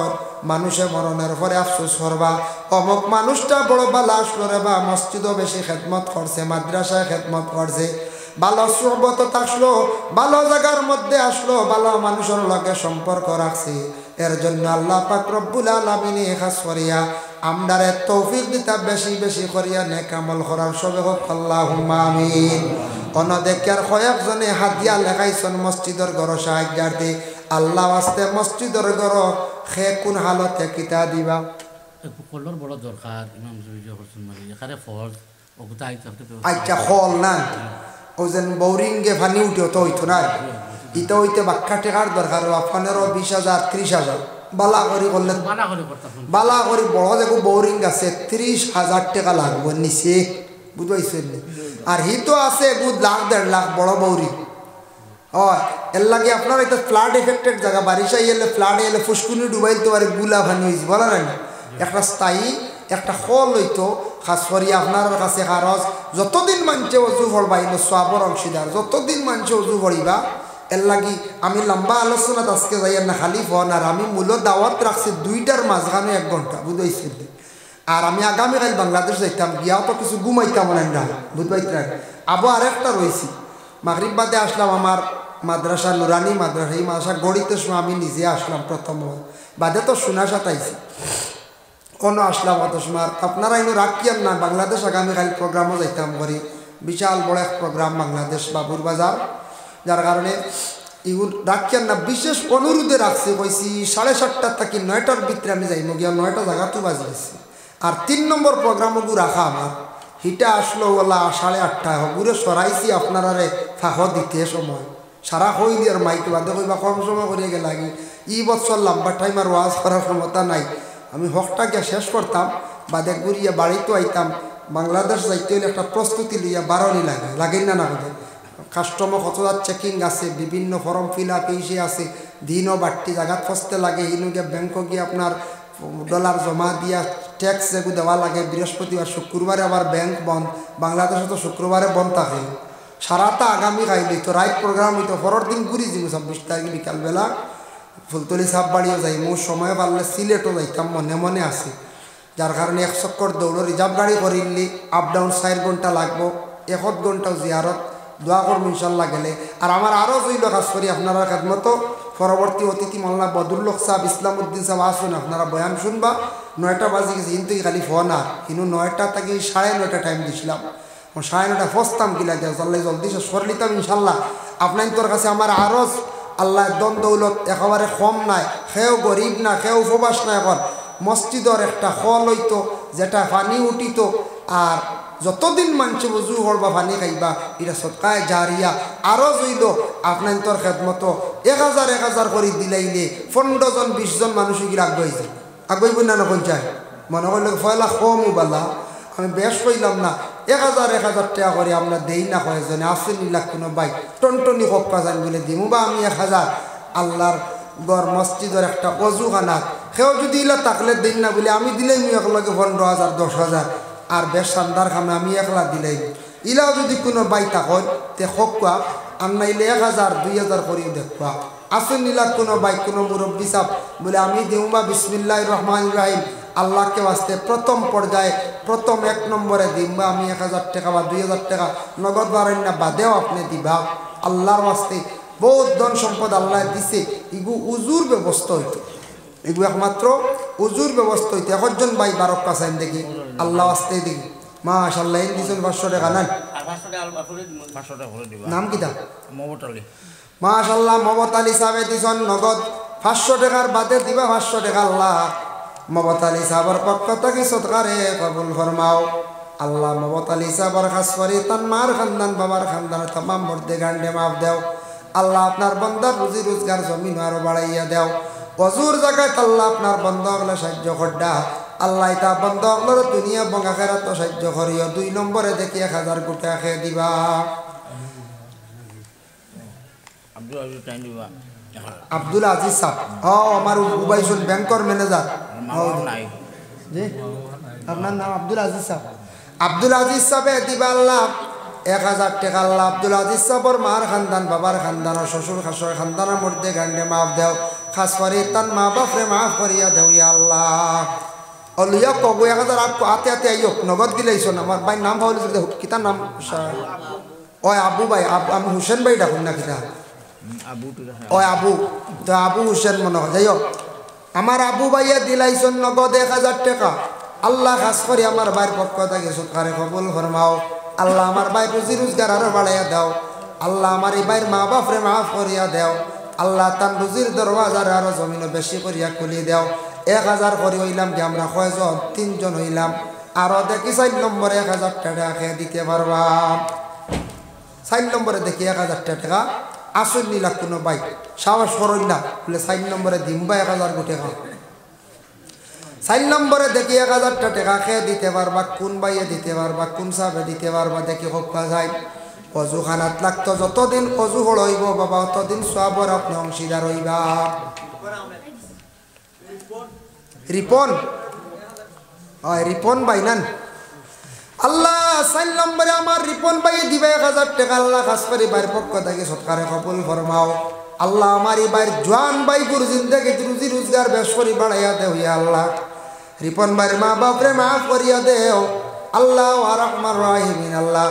মানুষে মরণের পরে আফসোস করবা অমুক মানুষটা বড় বালা আসলো রে বা মসজিদও বেশি খেদমত করছে মাদ্রাসায় খেদমত করছে ভালো সুহবত আসলো ভালো জায়গার মধ্যে আসলো ভালো মানুষের লগে সম্পর্ক রাখছে এর জন্য আল্লাহ পাক রব্বুল আলামিন খাস করিয়া আমদারে তৌফিক দিতা বেশি বেশি করিয়া নেক আমল করার সবে হোক আল্লাহুম্মা আমিন অনদেখার কয়েকজনে হাতিয়া লেখাইছেন মসজিদের ঘর সাহায্যার্থে আল্লাহ ওয়াস্তে মসজিদের ঘর খে কোন হালতে কিতা দিবা ফলর বড় দরকার ইমাম জুজু হোসেন মারি এখানে ফল ওগুতা আচ্ছা ফল না ও যেন বোরিংয়ে পানি উঠে তো হইতো না ইটা হইতে বাক্কা টেকার দরকার 15,000 20,000 30,000 বালা করি করলে বালা করি বড় দেখো বোরিং আছে 30,000 টাকা লাগবে নিচে বুঝাইছেন আর হি তো আছে লাখ 1.5 লাখ বড় বোরিং এর লাগে আপনার এটা ফ্লাড এফেক্টেড জায়গা বারিশাই এলে ফ্লাডে এলে ফুসকুনি ডুবাইতে পারে গুলা পানি হয়েছে বলা না একটা স্থায়ী একটা ফল হইতো খাস করি আপনার কাছে খরচ যতদিন মানছে অজু ফলবাইল সবর অংশীদার যতদিন মানছে অজু ফলিবা এর লাগি আমি লম্বা আলোচনাত আজকে যাই না খালি ফোন আর আমি মূল দাওয়াত রাখছি 2টার মাঝখানে 1 ঘন্টা বুঝাইছি আর আমি আগামীকাল বাংলাদেশ যাইতাম গিয়াও তো কিছু ঘুমাইতাম না বুঝবাইতে আবার আরেকটা রয়েছি মাগরিব বাদে আসলাম আমার মাদ্রাসা নুরানি মাদ্রাসা এই মাদ্রাসা গড়িতে সময় আমি নিজে আসলাম প্রথম বাদে তো শোনা সাতাইছি কোনো আসলাম অত সময় আপনারা এনে রাখিয়ান না বাংলাদেশ আগামীকাল প্রোগ্রামও যাইতাম করি বিশাল বড় এক প্রোগ্রাম বাংলাদেশ বাবুর বাজার যার কারণে ইগুলো রাখিয়ান না বিশেষ অনুরোধে রাখছি কইছি 7:30 থেকে 9টার ভিতরে আমি যাইম গিয়া 9টা জায়গা তো বাজিয়েছি আর 3 নম্বর প্রোগ্রামও রাখা আমার হিটা আসলো ওলা 8:30 হগুরে সরাইছি আপনারা ফাঁক দিতে সময় সারা হইলি আর মাইকে বাদে কইবা কম সময় করিয়া গেলে লাগি বছর লম্বা টাইম আর ওয়াজ করার ক্ষমতা নাই আমি হকটা গিয়ে শেষ করতাম বাদে ঘুরিয়া বাড়িতে আইতাম বাংলাদেশ যাইতে হইলে একটা প্রস্তুতি লিয়া বারণই লাগে না বোধ কাস্টমার কতটা চেকিং আছে বিভিন্ন ফর্ম ফিল আপ ইসে আছে দিনও বাড়তি জায়গাত ফসতে লাগে ইনু গিয়ে ব্যাংকক গিয়ে আপনার ডলার জমা দিয়া ট্যাক্স যেগুলো দেওয়া লাগে বৃহস্পতিবার শুক্রবারে আবার ব্যাংক বন্ধ বাংলাদেশে তো শুক্রবারে বন্ধ থাকে সারাটা আগামী খাইলি তো রাইট প্রোগ্রাম হইতো পরের দিন ঘুরি যাব 26 তারিখ বিকালবেলা ফুলতলি সাপ বাড়িও যাই মোর সময় পারলে সিলেটও যাইতাম মনে মনে আছে যার কারণে 1 চক্কর দৌড় রিজার্ভ গাড়ি করিলি আপ ডাউন 4 ঘন্টা লাগবো 1 ঘন্টাও জিয়ারত দোয়া করবো ইনশাল্লাহ গেলে আর আমার আরও জইল কাজ করি আপনারা খেদমতো পরবর্তী অতিথি মোল্লা বদরুল্লোক সাহেব ইসলামউদ্দিন সাহেব আসুন আপনারা বয়ান শুনবা 9টা বাজে গেছে কিন্তু খালি ফোন আর কিন্তু 9টা থেকে 9:30 টাইম দিছিলাম 9:30 ফসতাম কি লাগে জলদি শেষ করে নিতাম ইনশাল্লাহ আপনার তোর কাছে আমার আরও আল্লাহ দন দৌলত একেবারে কম নাই সেও গরিব না সেও উপবাস না এখন মসজিদের একটা ফল হইতো যেটা পানি উঠিত আর যতদিন মানুষ বুঝু করবা পানি খাইবা এটা সৎকায় জারিয়া আরও জইল আপনার তোর খেদমত 1000 করে দিলাইলে 15 জন 20 জন মানুষ গিয়ে আগুয়াইছে আগুয়াইব না নকল চাই মনে করলে ফয়লা কমও বালা আমি বেশ কইলাম না 1000 টাকা করে আমরা দেই না কয়েকজনে আসেন লাখ কোনো বাই টনটনি হকা যান বলে দিমু বা আমি 1000 আল্লাহর গড় মসজিদের একটা অজুখানা সেও যদি ইলা থাকলে দিন না বলে আমি দিলেই মুই একলগে 15,000 10,000 আর বেশ শানদার খানা আমি একলা দিলেই ইলাও যদি কোনো বাই থাকন তে হকুয়া আর নাইলে 1,000 2,000 করিও দেখবা আসুন নিলা কোনো বাই কোনো মুরব্বী সাহ বলে আমি দিউবা বিসমিল্লাহির রহমানির রহিম আল্লাহকে বাস্তে প্রথম পর্যায়ে প্রথম 1 নম্বরে দিমবা আমি 1,000 টাকা বা 2,000 টাকা নগদ বারাইনা বাদেও আপনি দিবা আল্লাহর বাস্তে বহুত ধন সম্পদ আল্লাহ দিছে ইগু উজুর ব্যবস্থা হইতো এগুলো একমাত্র উজুর ব্যবস্থা হইতে একজন ভাই 12 পাসাইন দেখি আল্লাহ আসতে দেখি মাশাআল্লাহ এই দিছেন 500 টাকা না নাম কিটা মমতা আলী মাশাআল্লাহ মমতা আলী সাহেব দিছেন নগদ 500 টাকার বাদে দিবা 500 টাকা আল্লাহ মমতা আলী সাহেবের পক্ষ থেকে সদকারে কবুল ফরমাও আল্লাহ মমতা আলী সাহেবের খাস করে তার মার খানদান বাবার খানদান तमाम মর্দে গান্ডে মাফ দাও আল্লাহ আপনার বান্দার রুজি রোজগার জমিন আরো বাড়াইয়া দাও অজুর জায়গায় আল্লাহ আপনার বন্ধকলে সাহায্য করডা আল্লাহ তা বন্ধকলের দুনিয়া এবং আখিরাত সাহায্য করিও 2 নম্বরে দেখি 1,000 কোটি খেয়ে দিবা আব্দুল আজিজ সাহেব আমার উবাইসুল ব্যাংকর ম্যানেজার জি আপনার নাম আব্দুল আজিজ সাহেব আব্দুল আজিজ সাহেব দিবা আল্লাহ 1,000 টাকা আল্লাহ আব্দুল আজিজ সাহেবর মার খানদান বাবার খানদান শ্বশুর শাশুড়ির খানদানের মধ্যে গান্ডে মাফ দাও খাস করে তার মা বাপরে মাফ করিয়া দেও ইয়া আল্লাহ অলিয়া কবু 1,000 আপকো আতে আতে আইও নগদ দিলাইছো আমার ভাই নাম ভাবলি কিতার নাম ওই আবু ভাই আমি হুসেন ভাই ডাকুন না কিতা ওই আবু তো আবু হুসেন মনে হয় যাইও আমার আবু ভাইয়া দিলাইছো নগদ 1,000 টাকা আল্লাহ খাস করে আমার ভাইয়ের পক্ষ থেকে সৎকারে কবুল ফরমাও আল্লাহ আমার ভাই রুজি রোজগার আরো বাড়াইয়া দাও আল্লাহ আমার এই ভাইয়ের মা বাপরে মাফ করিয়া দাও আল্লাহ তার রুজির দরওয়াজার আরো জমিন বেশি করিয়া খুলি দাও 1,000 করে হইলাম যে আমরা কয়জন 3 জন হইলাম আরো দেখি 4 নম্বরে 1,000 টাকা খেয়ে দিতে পারবা 4 নম্বরে দেখি 1,000 টাকা আসল নিলা কোনো ভাই সাহস করই না বলে 4 নম্বরে দিমবা 1,000 কোটি টাকা 4 নম্বরে দেখি 1,000 টাকা খেয়ে দিতে পারবা কোন ভাইয়ে দিতে পারবা কোন সাহেবে দিতে পারবা দেখি হপ্পা যায় অজু খানাত লাগতো যতদিন অজু হইব বাবা ততদিন সওয়াবের আপনি অংশীদার হইবা রিপন রিপন ভাই নান আল্লাহ 4 নম্বরে আমার রিপন ভাই দিবে 1,000 টাকা আল্লাহ খাস করে ভাইয়ের পক্ষ থেকে সৎকারে কবুল ফরমাও আল্লাহ আমার এই ভাইয়ের জওয়ান ভাই পুরো জিন্দেগি রুজি রোজগার বেশ করে বাড়াইয়া দেও ইয়া আল্লাহ রিপন ভাইয়ের মা বাপরে মাফ করিয়া দেও আল্লাহ আর রহমান রহিমিন আল্লাহ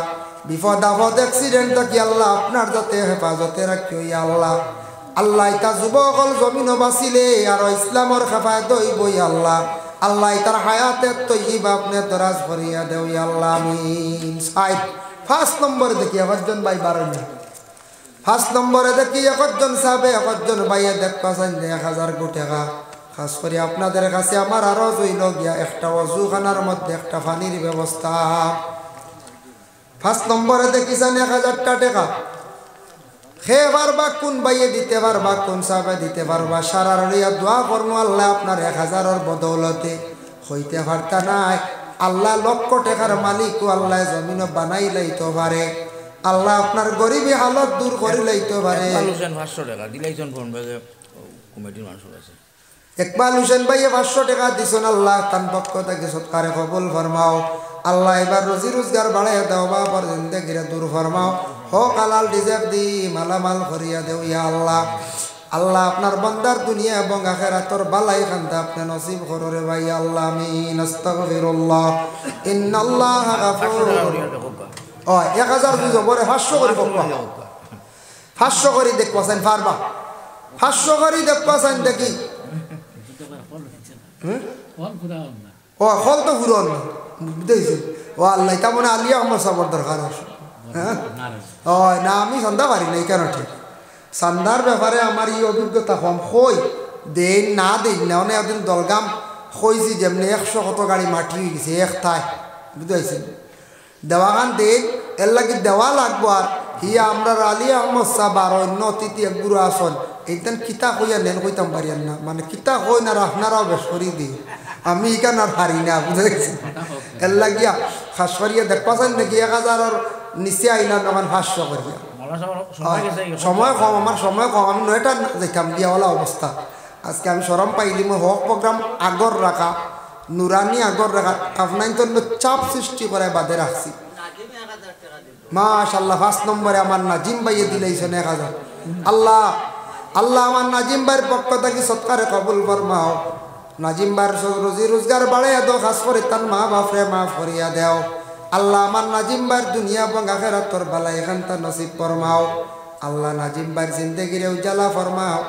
বিপদ আপদ অ্যাক্সিডেন্ট কি আল্লাহ আপনার যাতে হেফাজতে রাখিও ইয়া আল্লাহ আল্লাহ এটা যুবকল জমিন বাঁচিলে আর ইসলামর খেফায়ত হইব ইয়া আল্লাহ আল্লাহ তার হায়াতে তৈবা আপনি দরাজ ভরিয়া দেও ইয়া আল্লাহ আমিন 5 নম্বরে দেখি একজন ভাই 12 5 নম্বরে দেখি একজন সাহেবে একজন ভাইয়া দেখবা চান 1,000 কোটি টাকা খাস করে আপনাদের কাছে আমার আরো জইল গিয়া একটা অজুখানার মধ্যে একটা পানির ব্যবস্থা 5 নম্বরে দেখি চান 1,000 টাকা খেয়ে পারবা কোন ভাইয়ে দিতে পারবা কোন সাহেবে দিতে পারবা সারা রইয়া দোয়া করবো আল্লাহ আপনার 1,000-এর বদৌলতে হইতে পারতা নাই আল্লাহ লক্ষ টাকার মালিক আল্লাহ জমিন বানাই লাইতে পারে আল্লাহ আপনার গরিবী হালত দূর করে লাইতে পারে 500 টাকা দিলাইছেন ফোন ভাগে কমিটির মানুষ আছে ইকবাল হোসেন ভাইয়ে 500 টাকা দিছেন আল্লাহ তার পক্ষ থেকে সৎকারে কবুল ফরমাও আল্লাহ এবার রুজি রোজগার বাড়াইয়া দাও বাবার জিন্দেগিরে দূর ফরমাও হক হালাল রিজেক দি মালামাল করিয়া দেও ইয়া আল্লাহ আল্লাহ আপনার বান্দার দুনিয়া এবং আখিরাতের বালাই খান্দা আপনি নসিব করো রে ভাই আল্লাহ আমিন আস্তাগফিরুল্লাহ ইন্নাল্লাহা গাফুরুর ও 1,000 দুই জবরে 500 করে বকবা 500 করে দেখবাছেন পারবা 500 করে দেখবাছেন দেখি ও হল তো পুরন বুঝেছেন ও আল্লাহ তা মনে আলিয়া আমার সবার দরকার আছে হ্যাঁ ও না আমি সন্ধ্যা পারি না কেন ঠিক সন্ধ্যার ব্যাপারে আমার এই অভিজ্ঞতা কম হই দেন না দেন না অনেক একদিন দলগাম হয়েছি যেমনি 100 কত গাড়ি মাটি হয়ে গেছে একটাই বুঝেছেন দেওয়াখান দেন এর লাগে দেওয়া লাগবো আর হিয়া আমরা আলিয়া আহমদ সাহ আর অন্য অতিথি একগুরু আসন এইতেন কিতা কইয়া নেন কইতাম পারিয়ান না মানে কিতা কই না আপনারাও বেশ করি দিই আমি এখানে আর হারি না বুঝে গেছি এর লাগিয়া খাস করিয়া দেখবাছেন নাকি 1,000-এর নিচে আইলাম তখন 500 করিয়া সময় কম, আমার সময় কম, আমি 9টা যেতাম দিয়াওয়ালা অবস্থা। আজকে আমি শরম পাইলি মই হক প্রোগ্রাম আগর রাখা, নুরানি আগর রাখা, আপনার তো চাপ সৃষ্টি করে বাদে রাখছি। মাশাআল্লাহ 5 নম্বরে আমার নাজিম ভাইয়ে দিলেইছেন 1000। আল্লাহ আল্লাহ আমার নাজিম ভাইয়ের পক্ষ থেকে সৎকারে কবুল ফরমাও। নাজিম ভাইয়ের রুজি রোজগার বাড়াইয়া দাও, খাস করে তার মা বাপরে মাফ করিয়া দেও। আল্লাহ আমার নাজিম ভাইয়ের দুনিয়া এবং আখিরাতর বালা এখানটা নসিব ফরমাও। আল্লাহ নাজিম ভাইয়ের জিন্দেগিরে উজালা ফরমাও।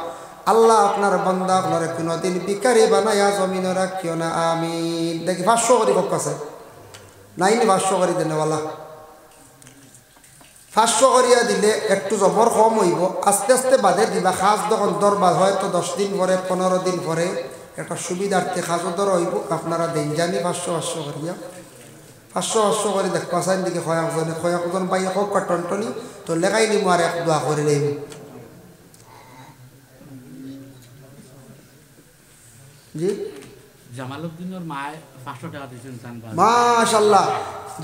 আল্লাহ আপনার বান্দা আপনার কোনোদিন ভিখারি বানাইয়া জমিনে রাখিও না, আমিন। দেখি 500 করে পক্ষ আছে নাইনি, 500 করে দেনেওয়ালা 500 করিয়া দিলে একটু জবর কম হইব, আস্তে আস্তে বাদে দিবা। খাস যখন দরবার হয়তো 10 দিন পরে 15 দিন পরে একটা সুবিধার্থে খাসও দর হইব, আপনারা দিন জানি 500 করিয়া 500 করে দেখ পাশাইন দিকে কয়েকজন পাই হোক টনটনি তো লেখাই নিব আর এক দোয়া করে নেব। জি জামালউদ্দিনের মায় 500 টাকা দিয়েছেন। মাশাআল্লাহ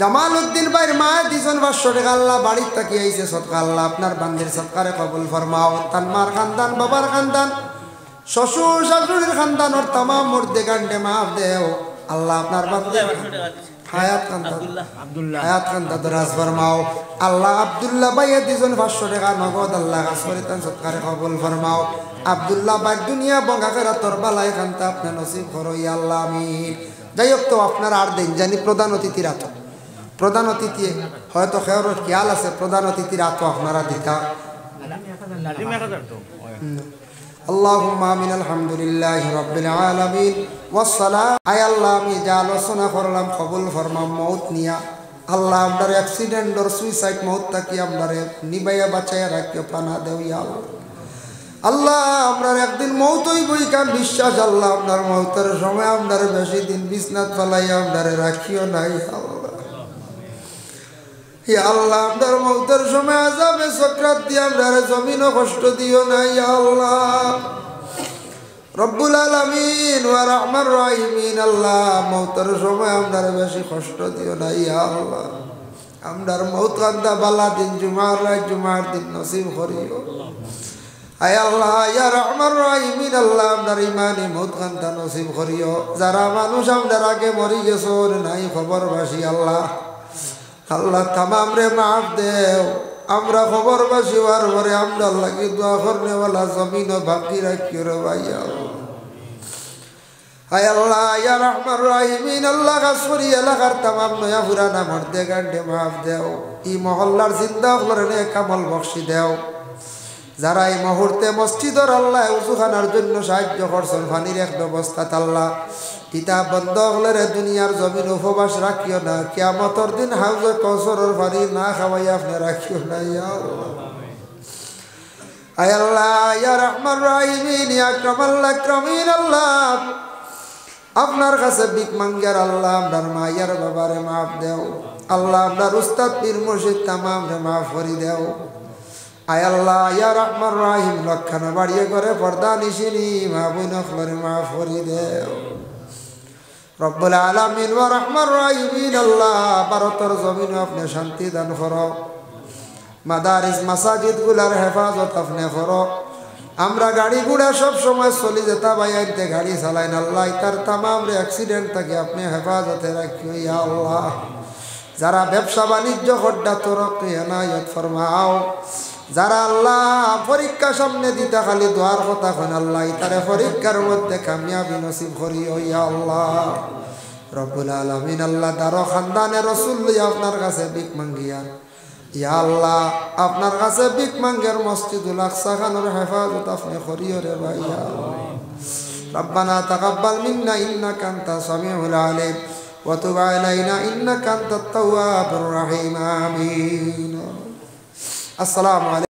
জামালউদ্দিন ভাইয়ের মায়ে দিয়েছেন 500 টাকা। আল্লাহ বাড়ির তাকিয়ে আইছে সদকা, আল্লাহ আপনার বান্দির সদকারে কবুল ফরমাও। তার মার খানদান, বাবার খানদান, শ্বশুর শাশুড়ির খানদান ওর তামাম মুর্দে গান্ডে মাফ দেও। আল্লাহ আপনার বান্দির হায়াত খান্দা দরাজ ফরমাও। আল্লাহ আব্দুল্লাহ ভাইয়ে দিয়েছেন 500 টাকা নগদ, আল্লাহ কাজ করিতেন সদকারে কবুল ফরমাও। আব্দুল্লাহ ভাই দুনিয়া এবং আখিরাতর বালাই খানতা আপনি নসিব করো ইয়া আল্লাহ, আমিন। যাই হোক তো আপনারা আর দিন জানি প্রধান অতিথির আতো, প্রধান অতিথি হয়তো খেয়ার খেয়াল আছে, প্রধান অতিথির আতো আপনারা দিতা। আল্লাহুম্মা আমিন। আলহামদুলিল্লাহি রাব্বিল আলামিন ওয়াসসালাম। আয় আল্লাহ আমি যা আলোচনা করলাম কবুল ফরমাম মউত নিয়া। আল্লাহ আমরার অ্যাক্সিডেন্ট আর সুইসাইড মউত তাকি আমরারে নিবাইয়া বাঁচাইয়া রাখিও, পানা দেও ইয়া আল্লাহ। আল্লাহ আমরার একদিন মউত হইবই কাম বিশ্বাস। আল্লাহ আপনার মউতের সময় আমরার বেশি দিন বিছনাত ফেলাইয়া আমরারে রাখিও নাই আল্লাহ। হে আল্লাহ আপনার মউতের সময় আযাবে সাকরাত দিয়ে আমরারে জমিনও কষ্ট দিও না ইয়া আল্লাহ রব্বুল আলামিন ওয়া রাহমার রাহিমিন। আল্লাহ মউতের সময় আমরারে বেশি কষ্ট দিও না ইয়া আল্লাহ। আমরার মউত কান্দা বালা দিন জুমার রাত জুমার দিন নসিব করিও আয় আল্লাহ ইয়া রাহমার রাহিমিন। আল্লাহ আপনার ইমানি মউত কান্দা নসিব করিও। যারা মানুষ আমরার আগে মরি গেছে ওর নাই খবরবাসী আল্লাহ, আল্লাহ তামাম রে মাফ দেও। আমরা খবরবাসী হওয়ার পরে আমরা লাগি দোয়া করনেওয়ালা জমিন বাকি রাখিও রে ভাই আল্লাহ। আয় আল্লাহ ইয়া রাহমার রাহিমিন। আল্লাহ কাসরি এলাকার তামাম নয়া পুরানা মর্দে গান্ডে মাফ দেও। ই মহল্লার জিন্দা হলরে কামল বখশি দেও। যারা এই মুহূর্তে মসজিদর আল্লাহ উজুখানার জন্য সাহায্য করছেন, পানির এক ব্যবস্থা আল্লাহ ইতা বন্ধ হলে দুনিয়ার জমিন উপবাস রাখিও না। কিয়ামতের দিন হাউজে কৌসরের পানি না খাওয়াই আপনি রাখিও না ইয়া আল্লাহ। আয় আল্লাহ ইয়া রাহমার রাহিমিন ইয়া আকরামাল আকরামিন। আল্লাহ আপনার কাছে ভিক মাঙ্গার আল্লাহ আপনার মায়ের বাবারে মাফ দেও। আল্লাহ আপনার উস্তাদ পীর মুর্শিদ তামাম রে মাফ করে দেও। আয় আল্লাহ ইয়া রাহমার রাহিম লক্ষণ বাড়িয়ে করে পর্দা নিশিনি মা বোন ফলরে মাফ করে দেও রব্বুল আলামিন ওয়া রাহমার রাহিমিন। আল্লাহ ভারতের জমিন আপনি শান্তি দান করো, মাদারিস মাসাজিদ গুলার হেফাজত আপনি করো। আমরা গাড়ি ঘোড়া সব সময় চলি যেতা বাইতে গাড়ি চালাইন আল্লাহ তার তামাম রে অ্যাক্সিডেন্ট থাকে আপনি হেফাজতে রাখিও ইয়া আল্লাহ। যারা ব্যবসা বাণিজ্য খড্ডা তরক্কি এনায়েত ফরমাও। যারা আল্লাহ পরীক্ষা সামনে দিতে খালি দোয়ার কথা কন আল্লাহ তারে পরীক্ষার মধ্যে কামিয়াবি নসিব করিও ইয়া আল্লাহ রব্বুল আলামিন। আল্লাহ দারো খানদানে রাসূল আপনার কাছে ভিক মাঙ্গিয়া ইয়া আল্লাহ আপনার কাছে ভিক মাঙ্গের মসজিদুল আকসা খানের হেফাজত আপনি করিও রে ভাই ইয়া আল্লাহ। রব্বানা তাকাব্বাল মিন্না ইন্নাকা আনতাস সামিউল আলিম ওয়া তুব আলাইনা ইন্নাকা আনতাত তাওয়াবুর রহিম, আমিন। আসসালামু আলাইকুম।